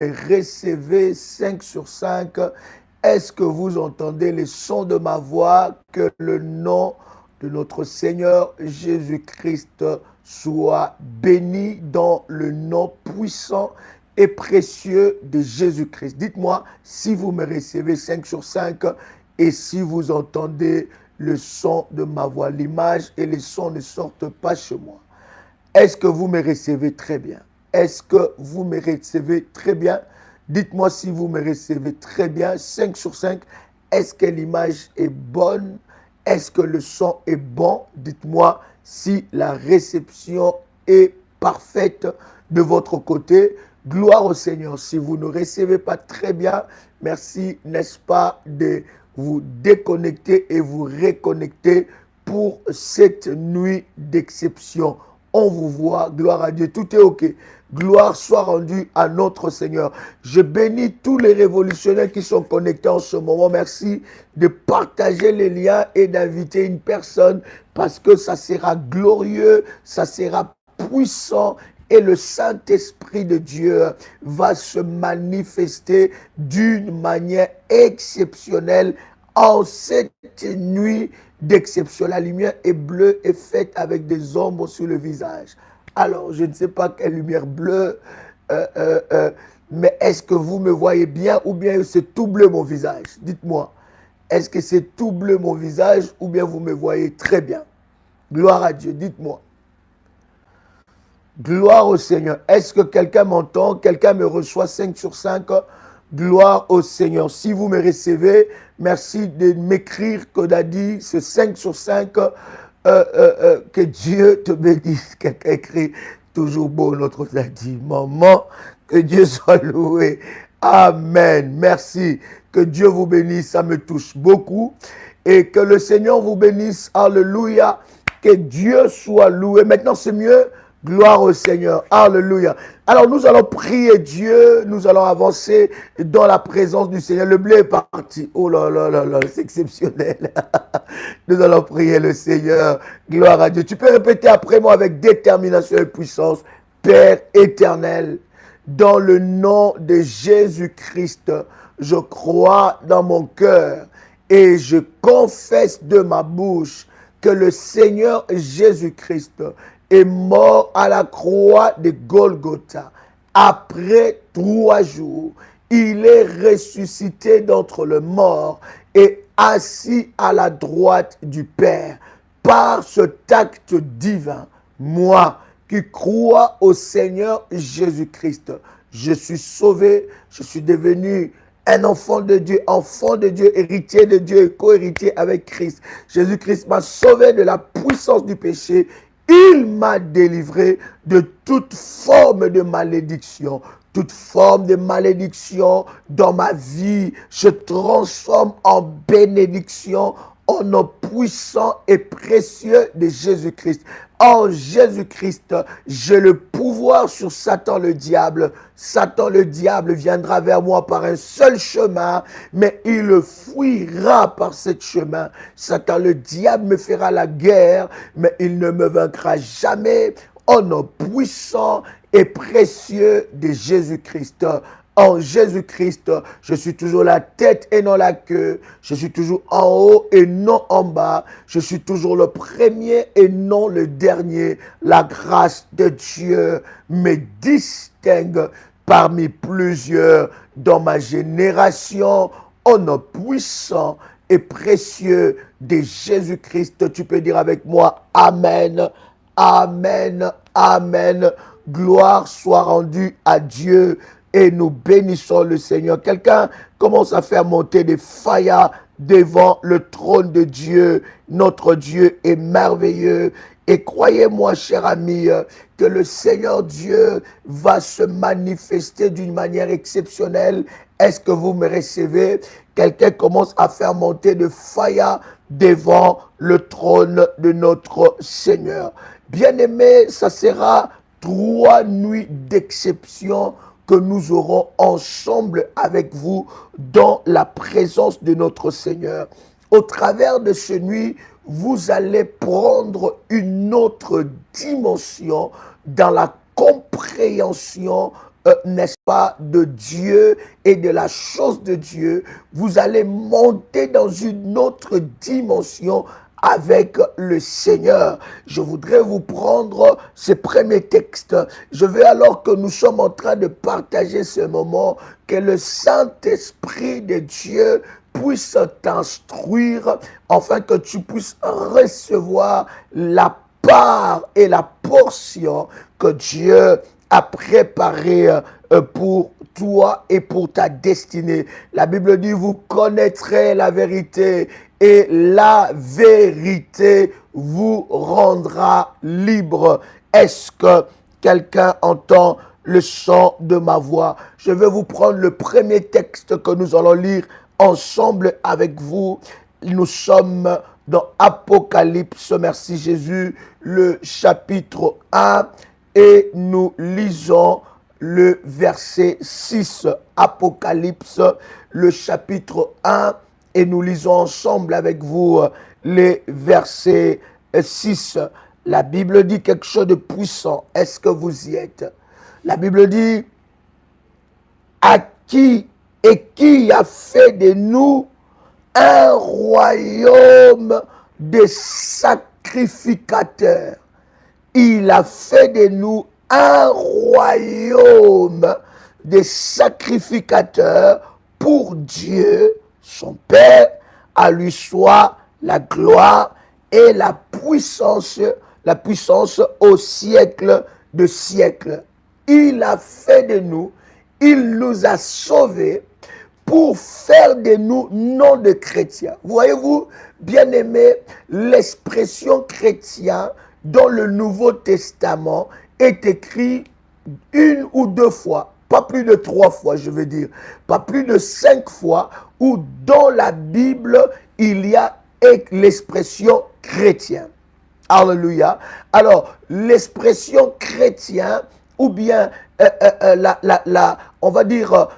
recevez 5 sur 5? Est-ce que vous entendez les sons de ma voix? Que le nom de notre Seigneur Jésus-Christ soit béni dans le nom puissant et précieux de Jésus-Christ. Dites-moi si vous me recevez 5 sur 5 et si vous entendez le son de ma voix. L'image et les sons ne sortent pas chez moi. Est-ce que vous me recevez très bien? Est-ce que vous me recevez très bien? Dites-moi si vous me recevez très bien. 5 sur 5. Est-ce que l'image est bonne? Est-ce que le son est bon? Dites-moi si la réception est parfaite de votre côté. Gloire au Seigneur. Si vous ne recevez pas très bien, merci, n'est-ce pas, de vous déconnecter et vous reconnecter pour cette nuit d'exception. On vous voit, gloire à Dieu, tout est OK. Gloire soit rendue à notre Seigneur. Je bénis tous les révolutionnaires qui sont connectés en ce moment. Merci de partager les liens et d'inviter une personne parce que ça sera glorieux, ça sera puissant et le Saint-Esprit de Dieu va se manifester d'une manière exceptionnelle en cette nuit d'exception. La lumière est bleue et faite avec des ombres sur le visage. Alors, je ne sais pas quelle lumière bleue, mais est-ce que vous me voyez bien ou bien c'est tout bleu mon visage? Dites-moi, est-ce que c'est tout bleu mon visage ou bien vous me voyez très bien? Gloire à Dieu, dites-moi. Gloire au Seigneur. Est-ce que quelqu'un m'entend? Quelqu'un me reçoit 5 sur 5? Gloire au Seigneur. Si vous me recevez, merci de m'écrire que Dadi, ce 5 sur 5, que Dieu te bénisse. Quelqu'un écrit toujours beau notre Dadi. Maman, que Dieu soit loué. Amen. Merci. Que Dieu vous bénisse. Ça me touche beaucoup. Et que le Seigneur vous bénisse. Alléluia. Que Dieu soit loué. Maintenant, c'est mieux. Gloire au Seigneur. Alléluia. Alors nous allons prier Dieu. Nous allons avancer dans la présence du Seigneur. Le blé est parti. Oh là là là là, c'est exceptionnel. Nous allons prier le Seigneur. Gloire à Dieu. Tu peux répéter après moi avec détermination et puissance. Père éternel, dans le nom de Jésus-Christ, je crois dans mon cœur et je confesse de ma bouche que le Seigneur Jésus-Christ est mort à la croix de Golgotha. Après 3 jours, il est ressuscité d'entre les morts et assis à la droite du Père. Par cet acte divin, moi qui crois au Seigneur Jésus-Christ, je suis sauvé, je suis devenu un enfant de Dieu, héritier de Dieu et co-héritier avec Christ. Jésus-Christ m'a sauvé de la puissance du péché. Il m'a délivré de toute forme de malédiction. Toute forme de malédiction dans ma vie, je transforme en bénédiction au nom puissant et précieux de Jésus-Christ. En Jésus-Christ, j'ai le pouvoir sur Satan le diable. Satan le diable viendra vers moi par un seul chemin, mais il fuira par ce chemin. Satan le diable me fera la guerre, mais il ne me vaincra jamais. Au nom puissant et précieux de Jésus-Christ. En Jésus-Christ, je suis toujours la tête et non la queue. Je suis toujours en haut et non en bas. Je suis toujours le premier et non le dernier. La grâce de Dieu me distingue parmi plusieurs dans ma génération. Au nom puissant et précieux de Jésus-Christ, tu peux dire avec moi Amen. Amen, amen. Gloire soit rendue à Dieu et nous bénissons le Seigneur. Quelqu'un commence à faire monter des faillas devant le trône de Dieu. Notre Dieu est merveilleux. Et croyez-moi, cher ami, que le Seigneur Dieu va se manifester d'une manière exceptionnelle. Est-ce que vous me recevez? Quelqu'un commence à faire monter de faillas devant le trône de notre Seigneur. Bien-aimés, ça sera 3 nuits d'exception que nous aurons ensemble avec vous dans la présence de notre Seigneur. Au travers de ces nuits, vous allez prendre une autre dimension dans la compréhension n'est-ce pas, de Dieu et de la chose de Dieu, vous allez monter dans une autre dimension avec le Seigneur. Je voudrais vous prendre ce premier texte. Je veux, alors que nous sommes en train de partager ce moment, que le Saint-Esprit de Dieu puisse t'instruire, afin que tu puisses recevoir la part et la portion que Dieu a préparée pour toi et pour ta destinée. La Bible dit, vous connaîtrez la vérité et la vérité vous rendra libre. Est-ce que quelqu'un entend le son de ma voix? Je vais vous prendre le premier texte que nous allons lire ensemble avec vous. Nous sommes dans Apocalypse, merci Jésus, le chapitre 1, et nous lisons le verset 6. Apocalypse, le chapitre 1, et nous lisons ensemble avec vous les versets 6. La Bible dit quelque chose de puissant. Est-ce que vous y êtes? La Bible dit, à qui et qui a fait de nous un royaume de sacrificateurs. Il a fait de nous un royaume de sacrificateurs pour Dieu, son Père. À lui soit la gloire et la puissance au siècle de siècles. Il a fait de nous, il nous a sauvés pour faire de nous nom de chrétiens. Voyez-vous, bien-aimés, l'expression chrétien dans le Nouveau Testament est écrit une ou deux fois, pas plus de 3 fois, je veux dire, pas plus de 5 fois, où dans la Bible, il y a l'expression chrétien. Alléluia. Alors, l'expression chrétien, ou bien on va dire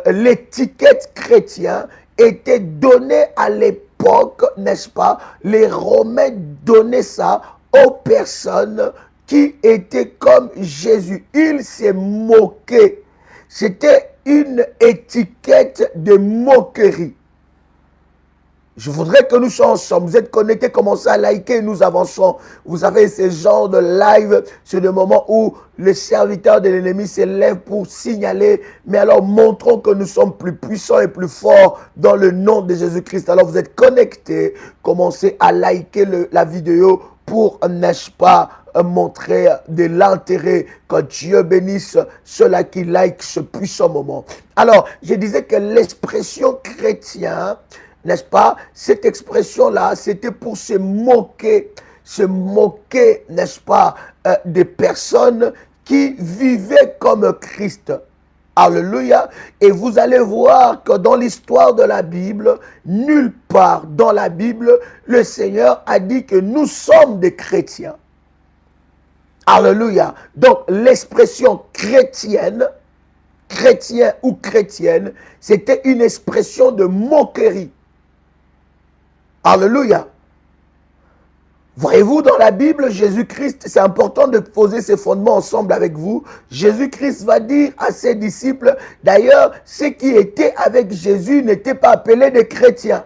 l'étiquette chrétien était donnée à l'époque, n'est-ce pas? Les Romains donnaient ça aux personnes qui étaient comme Jésus. Ils se moquaient. C'était une étiquette de moquerie. Je voudrais que nous soyons ensemble. Vous êtes connectés, commencez à liker, nous avançons. Vous savez, ce genre de live, c'est le moment où les serviteurs de l'ennemi se lèvent pour signaler. Mais alors, montrons que nous sommes plus puissants et plus forts dans le nom de Jésus-Christ. Alors, vous êtes connectés, commencez à liker la vidéo pour, n'est-ce pas, montrer de l'intérêt. Que Dieu bénisse ceux-là qui like ce puissant moment. Alors, je disais que l'expression chrétien, n'est-ce pas? Cette expression-là, c'était pour se moquer, n'est-ce pas, des personnes qui vivaient comme Christ. Alléluia. Et vous allez voir que dans l'histoire de la Bible, nulle part dans la Bible, le Seigneur a dit que nous sommes des chrétiens. Alléluia. Donc, l'expression chrétienne, chrétien ou chrétienne, c'était une expression de moquerie. Alléluia. Voyez-vous, dans la Bible, Jésus-Christ, c'est important de poser ces fondements ensemble avec vous. Jésus-Christ va dire à ses disciples, d'ailleurs, ceux qui étaient avec Jésus n'étaient pas appelés des chrétiens.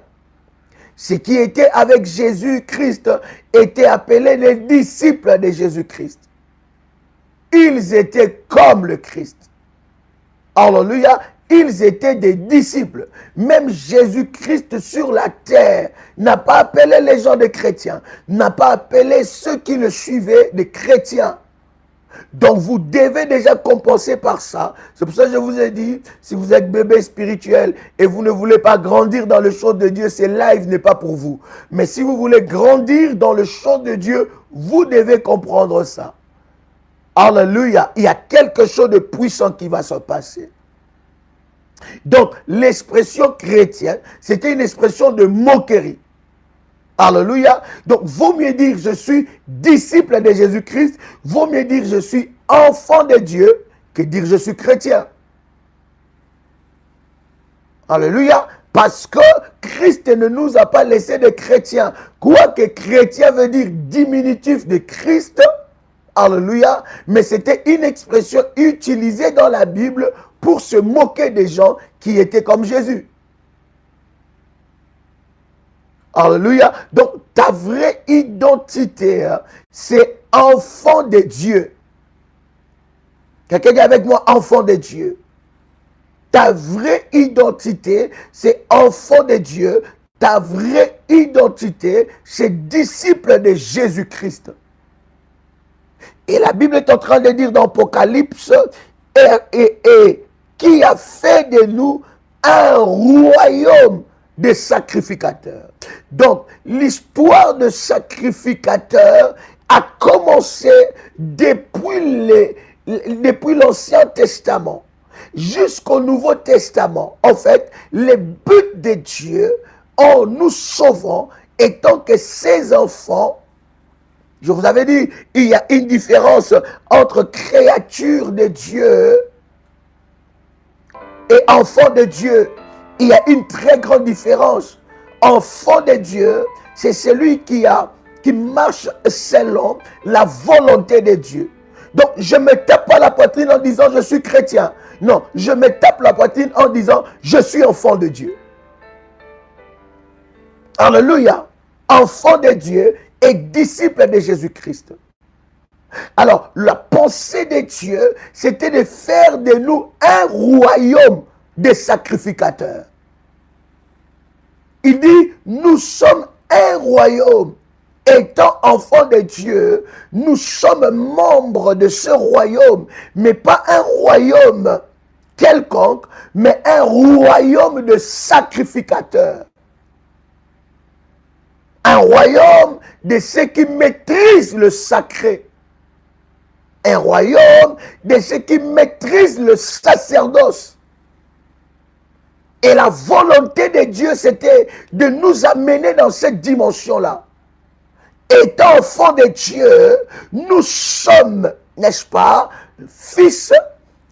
Ceux qui étaient avec Jésus-Christ étaient appelés les disciples de Jésus-Christ. Ils étaient comme le Christ. Alléluia. Ils étaient des disciples. Même Jésus-Christ sur la terre n'a pas appelé les gens des chrétiens, n'a pas appelé ceux qui le suivaient des chrétiens. Donc vous devez déjà compenser par ça. C'est pour ça que je vous ai dit, si vous êtes bébé spirituel et vous ne voulez pas grandir dans le choses de Dieu, ce live n'est pas pour vous. Mais si vous voulez grandir dans le choses de Dieu, vous devez comprendre ça. Alléluia. Il y a quelque chose de puissant qui va se passer. Donc, l'expression chrétienne, c'était une expression de moquerie. Alléluia. Donc, vaut mieux dire je suis disciple de Jésus-Christ, vaut mieux dire je suis enfant de Dieu que dire je suis chrétien. Alléluia. Parce que Christ ne nous a pas laissé de chrétiens. Quoique chrétien veut dire diminutif de Christ, Alléluia. Mais c'était une expression utilisée dans la Bible pour se moquer des gens qui étaient comme Jésus. Alléluia. Donc, ta vraie identité, c'est enfant de Dieu. Quelqu'un est avec moi, enfant de Dieu. Ta vraie identité, c'est enfant de Dieu. Ta vraie identité, c'est disciple de Jésus-Christ. Et la Bible est en train de dire dans Apocalypse, qui a fait de nous un royaume de sacrificateurs. Donc, l'histoire de sacrificateurs a commencé depuis l'Ancien Testament jusqu'au Nouveau Testament. En fait, le but de Dieu en nous sauvant étant que ses enfants, je vous avais dit, il y a une différence entre créature de Dieu et enfant de Dieu. Il y a une très grande différence. Enfant de Dieu, c'est celui qui marche selon la volonté de Dieu. Donc, je ne me tape pas la poitrine en disant je suis chrétien. Non, je me tape la poitrine en disant je suis enfant de Dieu. Alléluia. Enfant de Dieu et disciple de Jésus-Christ. Alors, la pensée de Dieu, c'était de faire de nous un royaume de sacrificateurs. Il dit, nous sommes un royaume. Étant enfants de Dieu, nous sommes membres de ce royaume, mais pas un royaume quelconque, mais un royaume de sacrificateurs. Un royaume de ceux qui maîtrisent le sacré. Un royaume de ceux qui maîtrisent le sacerdoce. Et la volonté de Dieu, c'était de nous amener dans cette dimension-là. Étant enfants de Dieu, nous sommes, n'est-ce pas, fils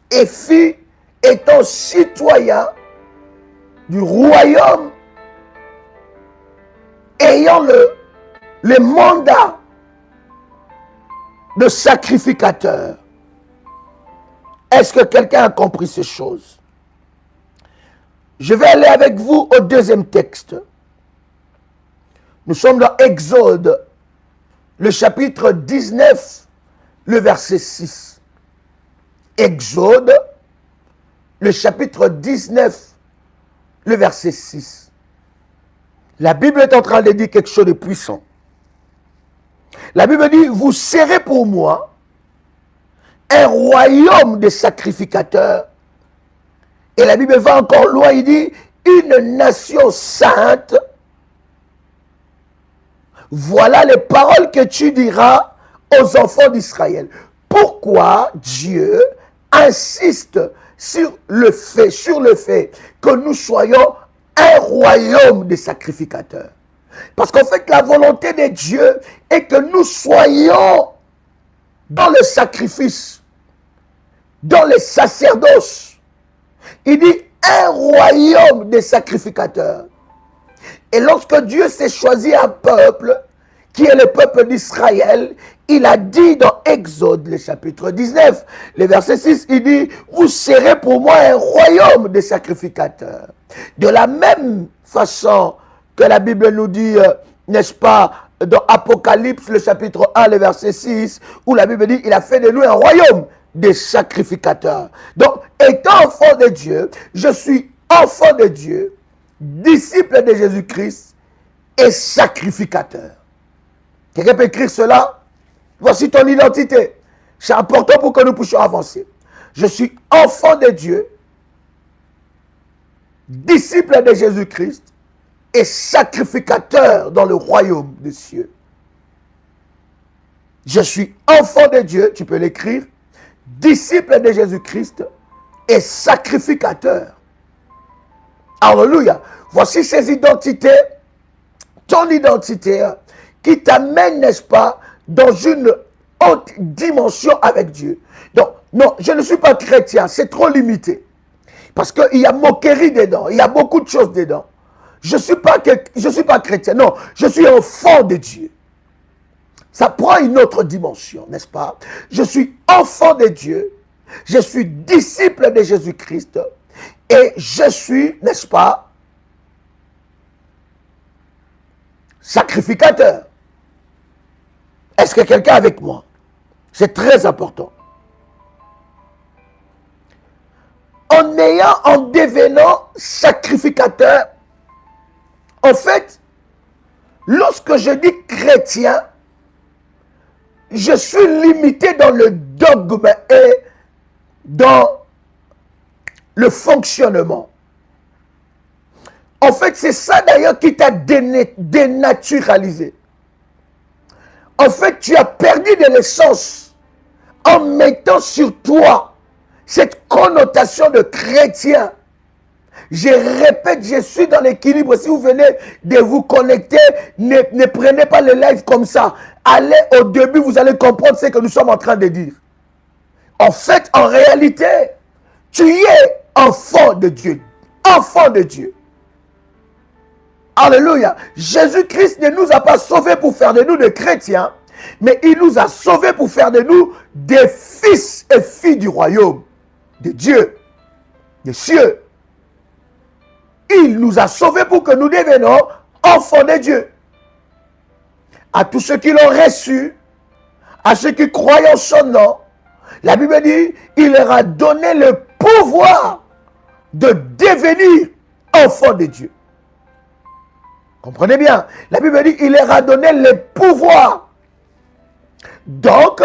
et filles, étant citoyens du royaume, ayant le mandat de sacrificateur. Est-ce que quelqu'un a compris ces choses? Je vais aller avec vous au deuxième texte. Nous sommes dans Exode, le chapitre 19, le verset 6. Exode, le chapitre 19, le verset 6. La Bible est en train de dire quelque chose de puissant. La Bible dit, vous serez pour moi un royaume de sacrificateurs. Et la Bible va encore loin, il dit, une nation sainte. Voilà les paroles que tu diras aux enfants d'Israël. Pourquoi Dieu insiste sur le fait que nous soyons un royaume de sacrificateurs? Parce qu'en fait, la volonté de Dieu est que nous soyons dans le sacrifice, dans le sacerdoce. Il dit un royaume de sacrificateurs. Et lorsque Dieu s'est choisi un peuple, qui est le peuple d'Israël, il a dit dans Exode, le chapitre 19, le verset 6, il dit, vous serez pour moi un royaume de sacrificateurs. De la même façon que la Bible nous dit, n'est-ce pas, dans Apocalypse, le chapitre 1, le verset 6, où la Bible dit, il a fait de nous un royaume de sacrificateurs. Donc, étant enfant de Dieu, je suis enfant de Dieu, disciple de Jésus-Christ et sacrificateur. Quelqu'un peut écrire cela? Voici ton identité. C'est important pour que nous puissions avancer. Je suis enfant de Dieu, disciple de Jésus-Christ et sacrificateur dans le royaume des cieux. Je suis enfant de Dieu, tu peux l'écrire, disciple de Jésus-Christ et sacrificateur. Alléluia. Voici ces identités, ton identité, qui t'amène, n'est-ce pas, dans une haute dimension avec Dieu. Donc, non, je ne suis pas chrétien, c'est trop limité. Parce qu'il y a moquerie dedans, il y a beaucoup de choses dedans. Je ne suis pas chrétien, non, je suis enfant de Dieu. Ça prend une autre dimension, n'est-ce pas? Je suis enfant de Dieu, je suis disciple de Jésus-Christ et je suis, n'est-ce pas, sacrificateur. Est-ce que quelqu'un est avec moi? C'est très important. En devenant sacrificateur, en fait, lorsque je dis chrétien, je suis limité dans le dogme et dans le fonctionnement. En fait, c'est ça d'ailleurs qui t'a dénaturalisé. En fait, tu as perdu de l'essence en mettant sur toi cette connotation de chrétien. Je répète, je suis dans l'équilibre. Si vous venez de vous connecter, ne prenez pas le live comme ça. Allez au début, vous allez comprendre ce que nous sommes en train de dire. En fait, en réalité, tu es enfant de Dieu. Enfant de Dieu. Alléluia. Jésus-Christ ne nous a pas sauvés pour faire de nous des chrétiens, mais il nous a sauvés pour faire de nous des fils et filles du royaume de Dieu, des cieux. Il nous a sauvés pour que nous devenions enfants de Dieu. À tous ceux qui l'ont reçu, à ceux qui croient en son nom, la Bible dit, il leur a donné le pouvoir de devenir enfants de Dieu. Comprenez bien, la Bible dit, il leur a donné le pouvoir. Donc,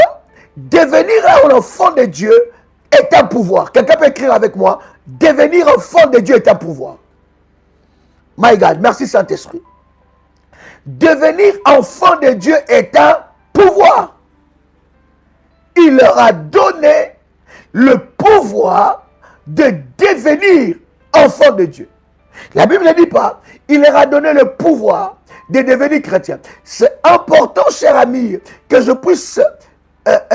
devenir un enfant de Dieu est un pouvoir. Quelqu'un peut écrire avec moi, devenir enfant de Dieu est un pouvoir. My God, merci Saint-Esprit. Devenir enfant de Dieu est un pouvoir. Il leur a donné le pouvoir de devenir enfant de Dieu. La Bible ne dit pas, il leur a donné le pouvoir de devenir chrétien. C'est important, cher ami, que je puisse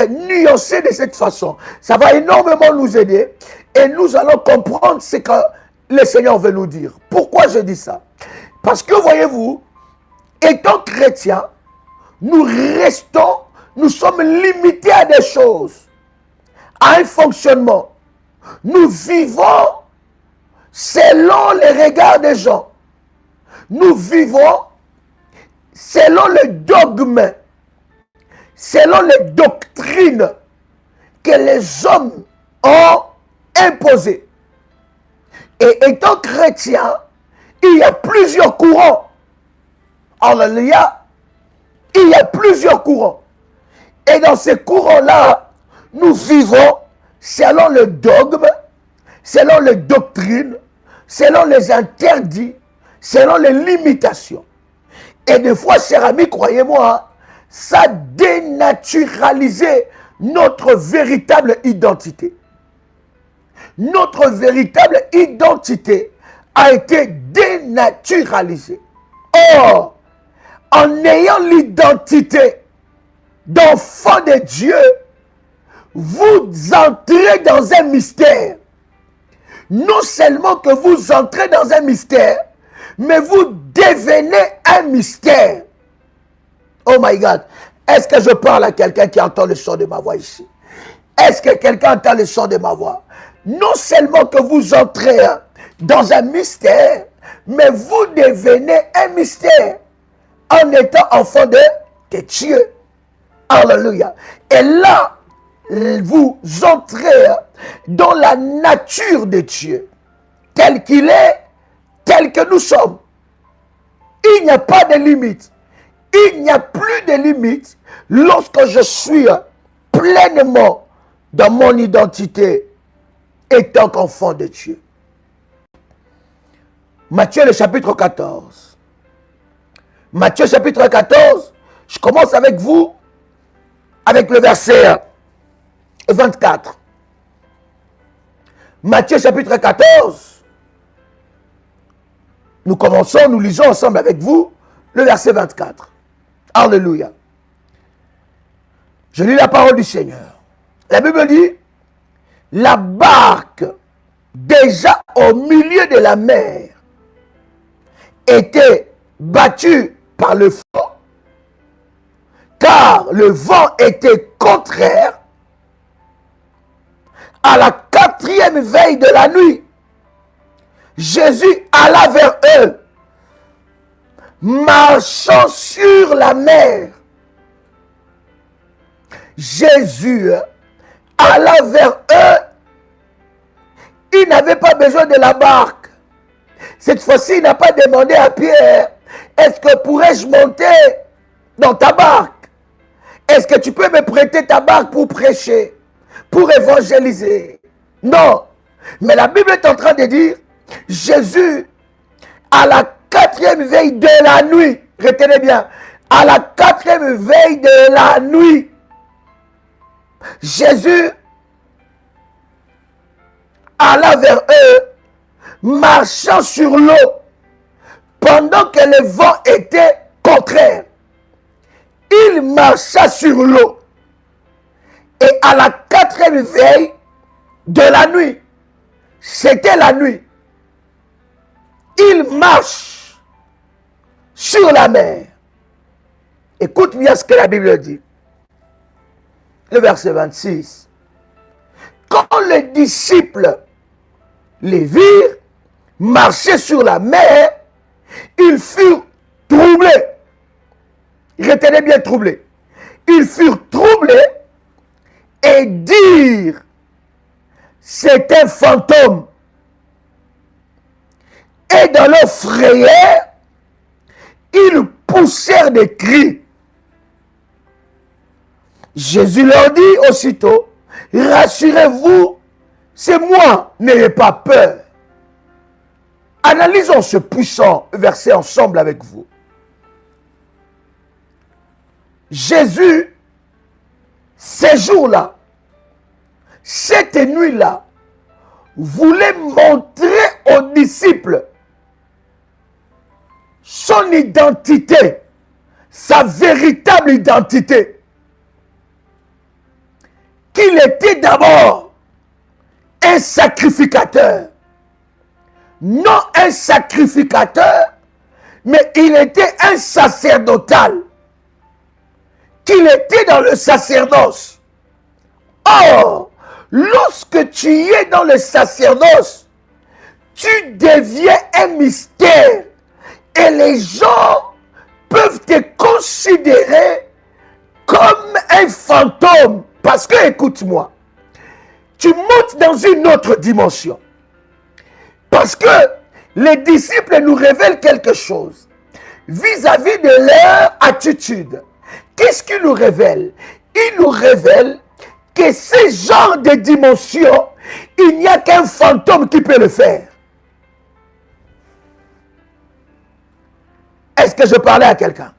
nuancer de cette façon. Ça va énormément nous aider et nous allons comprendre ce que le Seigneur veut nous dire. Pourquoi je dis ça? Parce que, voyez-vous, étant chrétiens, nous sommes limités à des choses, à un fonctionnement. Nous vivons selon les regards des gens. Nous vivons selon le dogme, selon les doctrines que les hommes ont imposées. Et étant chrétien, il y a plusieurs courants. Alléluia. Il y a plusieurs courants. Et dans ces courants-là, nous vivons selon le dogme, selon les doctrines, selon les interdits, selon les limitations. Et des fois, chers amis, croyez-moi, ça a dénaturalisé notre véritable identité. Notre véritable identité a été dénaturalisée. Or, en ayant l'identité d'enfant de Dieu, vous entrez dans un mystère. Non seulement que vous entrez dans un mystère, mais vous devenez un mystère. Oh my God. Est-ce que je parle à quelqu'un qui entend le son de ma voix ici? Est-ce que quelqu'un entend le son de ma voix? Non seulement que vous entrez dans un mystère, mais vous devenez un mystère en étant enfant de Dieu. Alléluia. Et là, vous entrez dans la nature de Dieu, tel qu'il est, tel que nous sommes. Il n'y a pas de limite. Il n'y a plus de limite lorsque je suis pleinement dans mon identité étant qu'enfant de Dieu. Matthieu le chapitre 14. Matthieu chapitre 14, je commence avec vous, avec le verset 24. Matthieu chapitre 14, nous commençons, nous lisons ensemble avec vous le verset 24. Alléluia. Je lis la parole du Seigneur. La Bible dit, la barque déjà au milieu de la mer était battue par le flot, car le vent était contraire, à la 4e veille de la nuit, Jésus alla vers eux, marchant sur la mer. Jésus alla vers eux. Il n'avait pas besoin de la barque. Cette fois-ci, il n'a pas demandé à Pierre, est-ce que pourrais-je monter dans ta barque? Est-ce que tu peux me prêter ta barque pour prêcher, pour évangéliser? Non. Mais la Bible est en train de dire, Jésus, à la 4e veille de la nuit, retenez bien, à la 4e veille de la nuit, Jésus alla vers eux, marchant sur l'eau, pendant que le vent était contraire. Il marcha sur l'eau. Et à la 4e veille de la nuit, c'était la nuit, il marche sur la mer. Écoute bien ce que la Bible dit. Le verset 26. Quand les disciples les virent marcher sur la mer, ils furent troublés. Retenez bien troublés. Ils furent troublés et dirent, c'est un fantôme. Et dans leur frayeur, ils poussèrent des cris. Jésus leur dit aussitôt, rassurez-vous, c'est moi, n'ayez pas peur. Analysons ce puissant verset ensemble avec vous. Jésus, ces jours-là, cette nuit-là, voulait montrer aux disciples son identité, sa véritable identité. Qu'il était d'abord un sacrificateur. Non un sacrificateur, mais il était un sacerdotal. Qu'il était dans le sacerdoce. Or, lorsque tu es dans le sacerdoce, tu deviens un mystère. Et les gens peuvent te considérer comme un fantôme. Parce que, écoute-moi, tu montes dans une autre dimension. Parce que les disciples nous révèlent quelque chose vis-à-vis de leur attitude. Qu'est-ce qu'ils nous révèlent? Ils nous révèlent que ce genre de dimension, il n'y a qu'un fantôme qui peut le faire. Est-ce que je parlais à quelqu'un?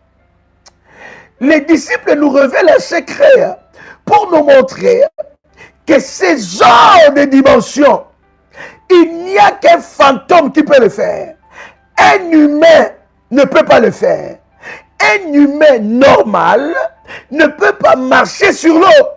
Les disciples nous révèlent un secret pour nous montrer que ce genre de dimension, il n'y a qu'un fantôme qui peut le faire. Un humain ne peut pas le faire. Un humain normal ne peut pas marcher sur l'eau.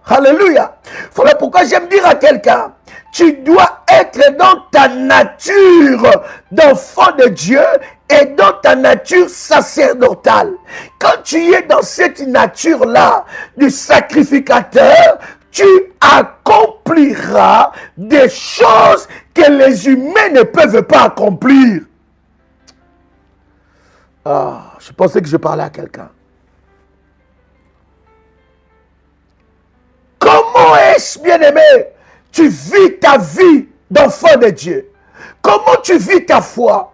Alléluia. Voilà pourquoi j'aime dire à quelqu'un, tu dois être dans ta nature d'enfant de Dieu et dans ta nature sacerdotale. Quand tu es dans cette nature-là du sacrificateur, tu accompliras des choses que les humains ne peuvent pas accomplir. Ah, je pensais que je parlais à quelqu'un. Comment est-ce, bien-aimé, tu vis ta vie d'enfant de Dieu? Comment tu vis ta foi?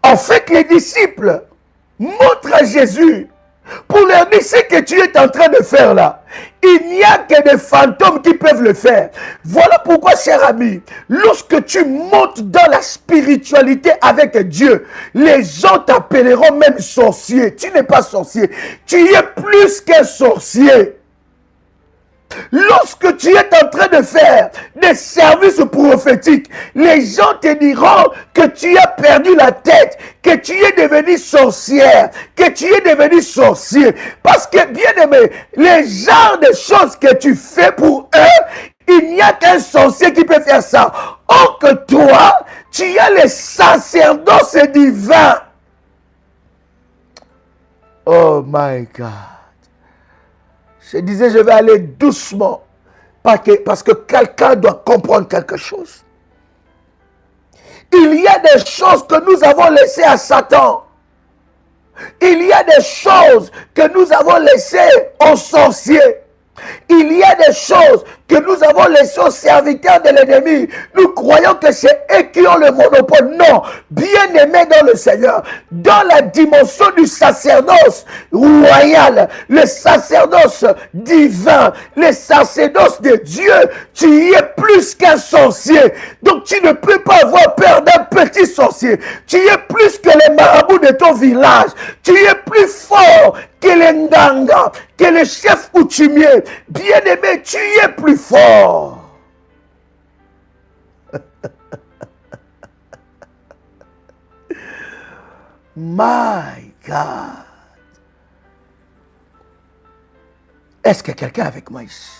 En fait, les disciples montrent à Jésus pour leur dire ce que tu es en train de faire là. Il n'y a que des fantômes qui peuvent le faire. Voilà pourquoi, cher ami, lorsque tu montes dans la spiritualité avec Dieu, les gens t'appelleront même sorcier. Tu n'es pas sorcier. Tu es plus qu'un sorcier. Lorsque tu es en train de faire des services prophétiques, les gens te diront que tu as perdu la tête, que tu es devenu sorcière, que tu es devenu sorcier. Parce que, bien aimé, les genres de choses que tu fais pour eux, il n'y a qu'un sorcier qui peut faire ça. Or que toi, tu as le sacerdoce divin. Oh my God. Je disais, je vais aller doucement. Parce que quelqu'un doit comprendre quelque chose. Il y a des choses que nous avons laissées à Satan. Il y a des choses que nous avons laissées aux sorciers. Il y a des choses que nous avons laissées aux serviteurs de l'ennemi. Nous croyons que c'est eux qui ont le monopole. Non, bien-aimés dans le Seigneur, dans la dimension du sacerdoce royal, le sacerdoce divin, le sacerdoce de Dieu, tu y es plus qu'un sorcier. Donc tu ne peux pas avoir peur d'un petit sorcier. Tu y es plus que les marabouts de ton village. Tu y es plus fort que les Ndanga, que les chefs coutumiers. Bien-aimé, tu y es plus fort. My God. Est-ce que quelqu'un est avec moi ici?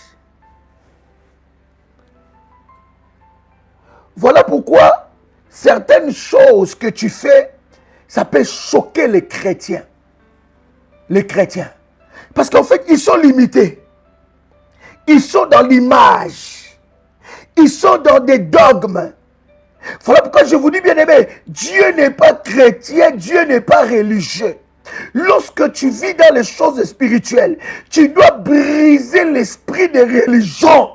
Voilà pourquoi certaines choses que tu fais, ça peut choquer les chrétiens. Les chrétiens. Parce qu'en fait, ils sont limités. Ils sont dans l'image. Ils sont dans des dogmes. Voilà pourquoi je vous dis, bien aimé, Dieu n'est pas chrétien, Dieu n'est pas religieux. Lorsque tu vis dans les choses spirituelles, tu dois briser l'esprit de religion.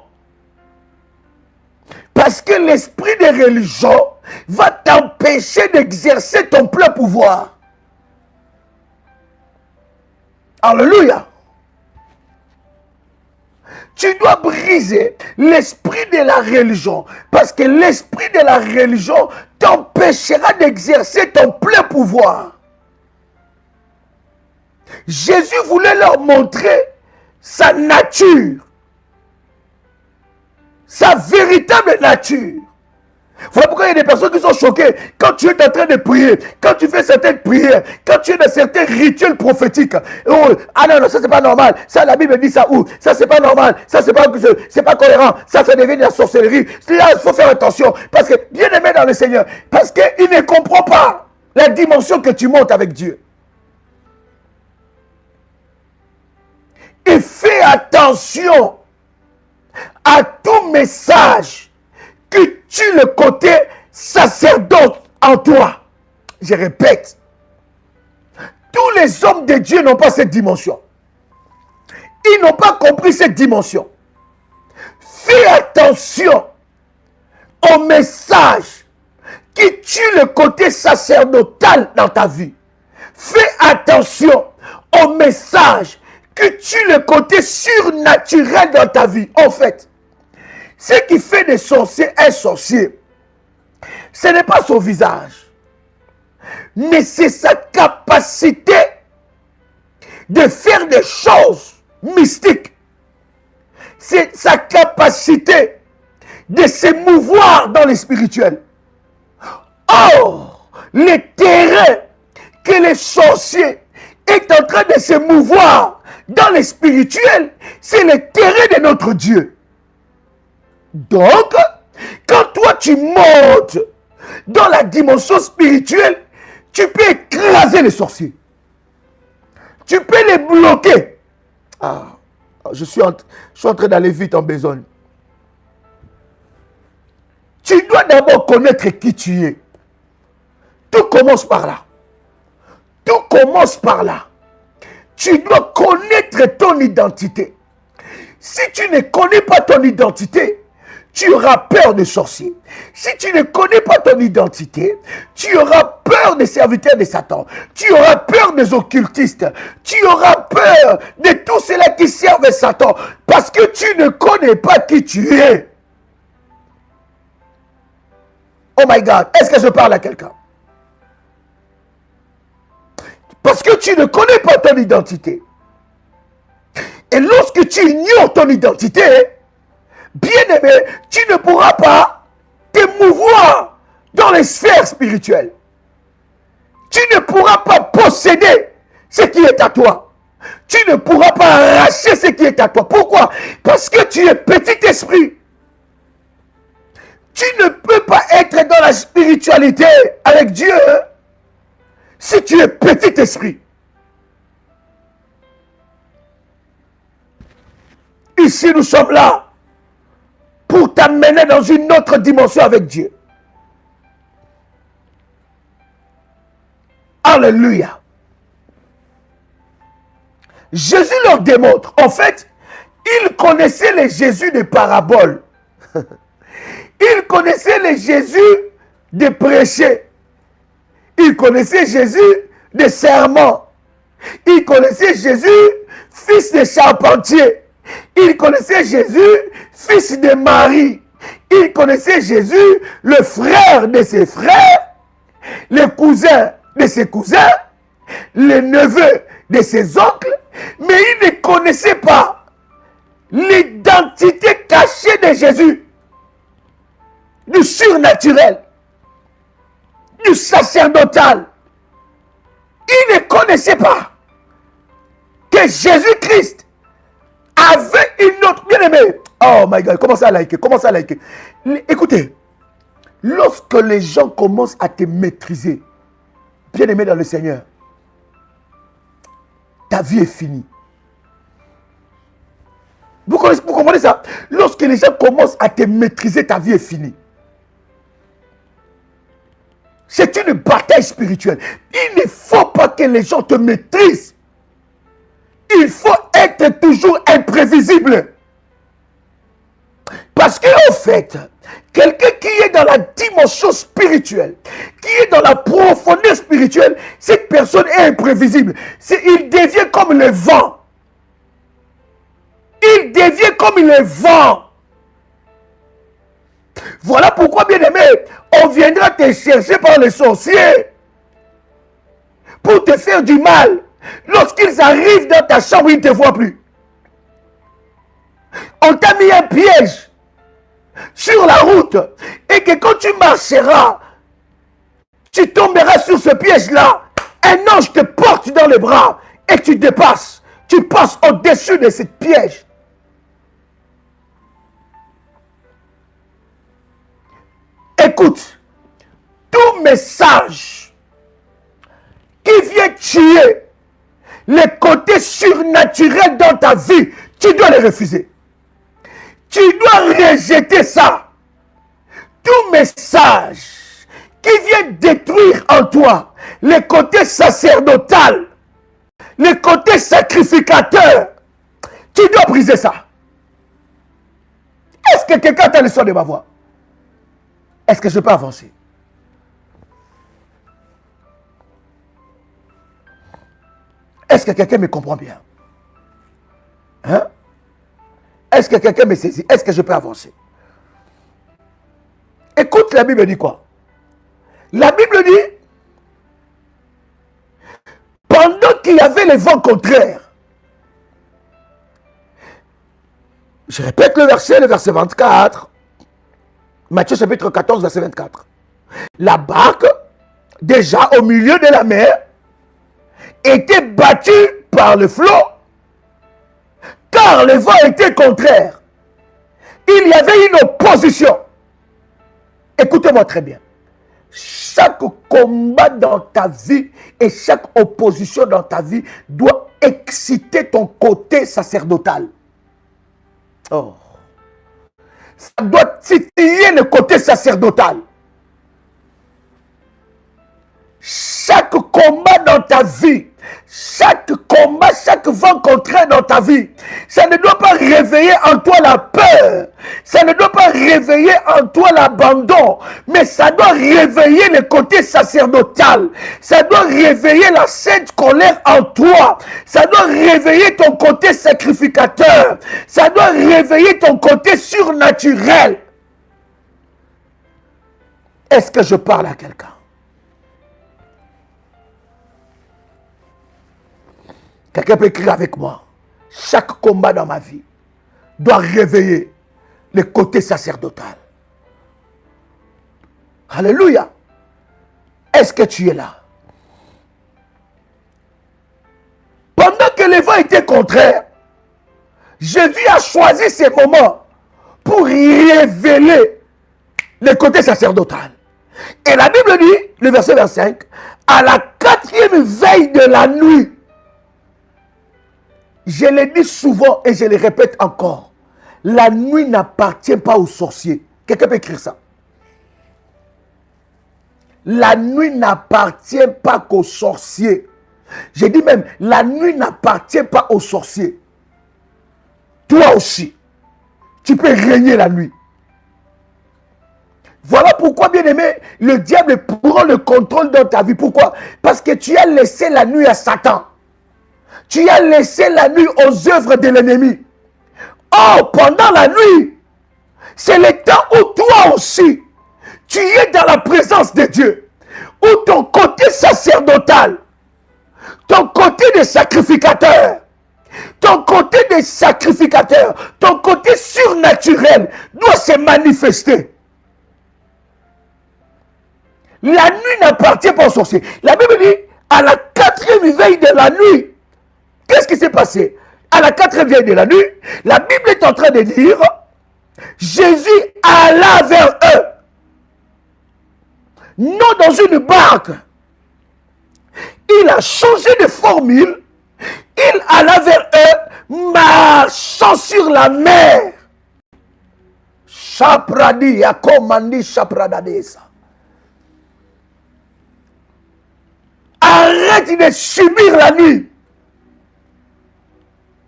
Parce que l'esprit de religion va t'empêcher d'exercer ton plein pouvoir. Alléluia. Tu dois briser l'esprit de la religion. Parce que l'esprit de la religion t'empêchera d'exercer ton plein pouvoir. Jésus voulait leur montrer sa nature. Sa véritable nature. Voilà pourquoi il y a des personnes qui sont choquées quand tu es en train de prier, quand tu fais certaines prières, quand tu es dans certains rituels prophétiques. Oh, ah non, ça c'est pas normal. Ça, la Bible dit ça où? Ça c'est pas normal. Ça c'est pas cohérent. Ça devient de la sorcellerie. Là, il faut faire attention. Parce que, bien aimé dans le Seigneur, parce qu'il ne comprend pas la dimension que tu montes avec Dieu. Et fais attention à tout message qui tue le côté sacerdoce en toi. Je répète, tous les hommes de Dieu n'ont pas cette dimension. Ils n'ont pas compris cette dimension. Fais attention au message qui tue le côté sacerdotal dans ta vie. Fais attention au message qui tue le côté surnaturel dans ta vie. En fait, ce qui fait des sorciers un sorcier, ce n'est pas son visage, mais c'est sa capacité de faire des choses mystiques. C'est sa capacité de se mouvoir dans le spirituel. Or, le terrain que les sorciers est en train de se mouvoir dans le spirituel, c'est le terrain de notre Dieu. Donc, quand toi tu montes dans la dimension spirituelle, tu peux écraser les sorciers. Tu peux les bloquer. Ah, je suis en train d'aller vite en besogne. Tu dois d'abord connaître qui tu es. Tout commence par là. Tout commence par là. Tu dois connaître ton identité. Si tu ne connais pas ton identité, tu auras peur des sorciers. Si tu ne connais pas ton identité, tu auras peur des serviteurs de Satan. Tu auras peur des occultistes. Tu auras peur de tous ceux-là qui servent Satan. Parce que tu ne connais pas qui tu es. Oh my God, est-ce que je parle à quelqu'un? Parce que tu ne connais pas ton identité. Et lorsque tu ignores ton identité, bien-aimé, tu ne pourras pas te mouvoir dans les sphères spirituelles. Tu ne pourras pas posséder ce qui est à toi. Tu ne pourras pas arracher ce qui est à toi. Pourquoi? Parce que tu es petit esprit. Tu ne peux pas être dans la spiritualité avec Dieu si tu es petit esprit. Ici, nous sommes là pour t'amener dans une autre dimension avec Dieu. Alléluia. Jésus leur démontre. En fait, ils connaissaient les Jésus des paraboles. Ils connaissaient les Jésus des prêchés. Ils connaissaient Jésus des serments. Ils connaissaient Jésus, fils de charpentier. Ils connaissaient Jésus, fils de Marie. Ils connaissaient Jésus, le frère de ses frères, le cousin de ses cousins, le neveu de ses oncles, mais ils ne connaissaient pas l'identité cachée de Jésus, du surnaturel, du sacerdotal. Ils ne connaissaient pas que Jésus-Christ avait une autre... Bien aimé, oh my God, commence à liker, commence à liker. Écoutez, lorsque les gens commencent à te maîtriser, bien aimé dans le Seigneur, ta vie est finie. Vous comprenez ça? Lorsque les gens commencent à te maîtriser, ta vie est finie. C'est une bataille spirituelle. Il ne faut pas que les gens te maîtrisent. Il faut être toujours imprévisible. Parce qu'en fait, quelqu'un qui est dans la dimension spirituelle, qui est dans la profondeur spirituelle, cette personne est imprévisible. Il devient comme le vent. Il devient comme le vent. Voilà pourquoi, bien aimé, on viendra te chercher par les sorciers pour te faire du mal. Lorsqu'ils arrivent dans ta chambre, ils ne te voient plus. On t'a mis un piège sur la route et que quand tu marcheras, tu tomberas sur ce piège-là. Un ange te porte dans les bras et tu dépasses. Tu passes au-dessus de ce piège. Écoute, tout message qui vient tuer les côtés surnaturels dans ta vie, tu dois les refuser. Tu dois rejeter ça. Tout message qui vient détruire en toi les côtés sacerdotal, les côtés sacrificateurs, tu dois briser ça. Est-ce que quelqu'un t'a le son de ma voix? Est-ce que je peux avancer? Est-ce que quelqu'un me comprend bien? Hein? Est-ce que quelqu'un me saisit? Est-ce que je peux avancer? Écoute, la Bible dit quoi? La Bible dit, pendant qu'il y avait les vents contraires, je répète le verset 24, Matthieu chapitre 14, verset 24. La barque, déjà au milieu de la mer, était battue par le flot, car le vent était contraire. Il y avait une opposition. Écoutez-moi très bien. Chaque combat dans ta vie et chaque opposition dans ta vie doit exciter ton côté sacerdotal. Oh. Ça doit titiller le côté sacerdotal. Chaque combat dans ta vie, chaque combat, chaque vent contraire dans ta vie, ça ne doit pas réveiller en toi la peur, ça ne doit pas réveiller en toi l'abandon, mais ça doit réveiller le côté sacerdotal, ça doit réveiller la sainte colère en toi, ça doit réveiller ton côté sacrificateur, ça doit réveiller ton côté surnaturel. Est-ce que je parle à quelqu'un? Quelqu'un peut écrire avec moi. Chaque combat dans ma vie doit réveiller le côté sacerdotal. Alléluia. Est-ce que tu es là? Pendant que le vent était contraire, Jésus a choisi ces moments pour révéler le côté sacerdotal. Et la Bible dit, le verset 25, à la 4e veille de la nuit, je le dis souvent et je le répète encore, La nuit n'appartient pas aux sorciers. Quelqu'un peut écrire ça. La nuit n'appartient pas qu'aux sorciers. J'ai dit même, la nuit n'appartient pas aux sorciers. Toi aussi, tu peux régner la nuit. Voilà pourquoi, bien aimé, le diable prend le contrôle dans ta vie. Pourquoi? Parce que tu as laissé la nuit à Satan. Tu as laissé la nuit aux œuvres de l'ennemi. Oh, pendant la nuit, c'est le temps où toi aussi, tu es dans la présence de Dieu. Où ton côté sacerdotal, ton côté de sacrificateur, ton côté de sacrificateur, ton côté surnaturel doit se manifester. La nuit n'appartient pas aux sorciers. La Bible dit, à la 4e veille de la nuit, qu'est-ce qui s'est passé? À la 4e veille de la nuit, la Bible est en train de dire, Jésus alla vers eux. Non dans une barque. Il a changé de formule. Il alla vers eux, marchant sur la mer. Chapradi, Yakomandi Chapradadesa. Arrête de subir la nuit.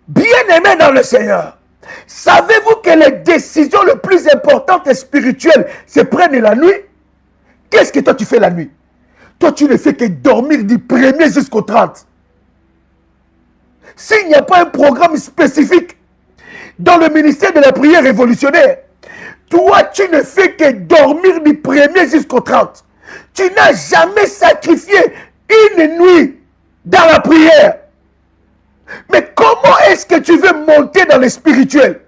Bien-aimé dans le Seigneur, savez-vous que les décisions les plus importantes et spirituelles se prennent la nuit? Qu'est-ce que toi tu fais la nuit? Toi tu ne fais que dormir du 1er jusqu'au 30. S'il n'y a pas un programme spécifique dans le ministère de la prière révolutionnaire, toi tu ne fais que dormir du 1er jusqu'au 30. Tu n'as jamais sacrifié une nuit dans la prière. Mais comment est-ce que tu veux monter dans le spirituel?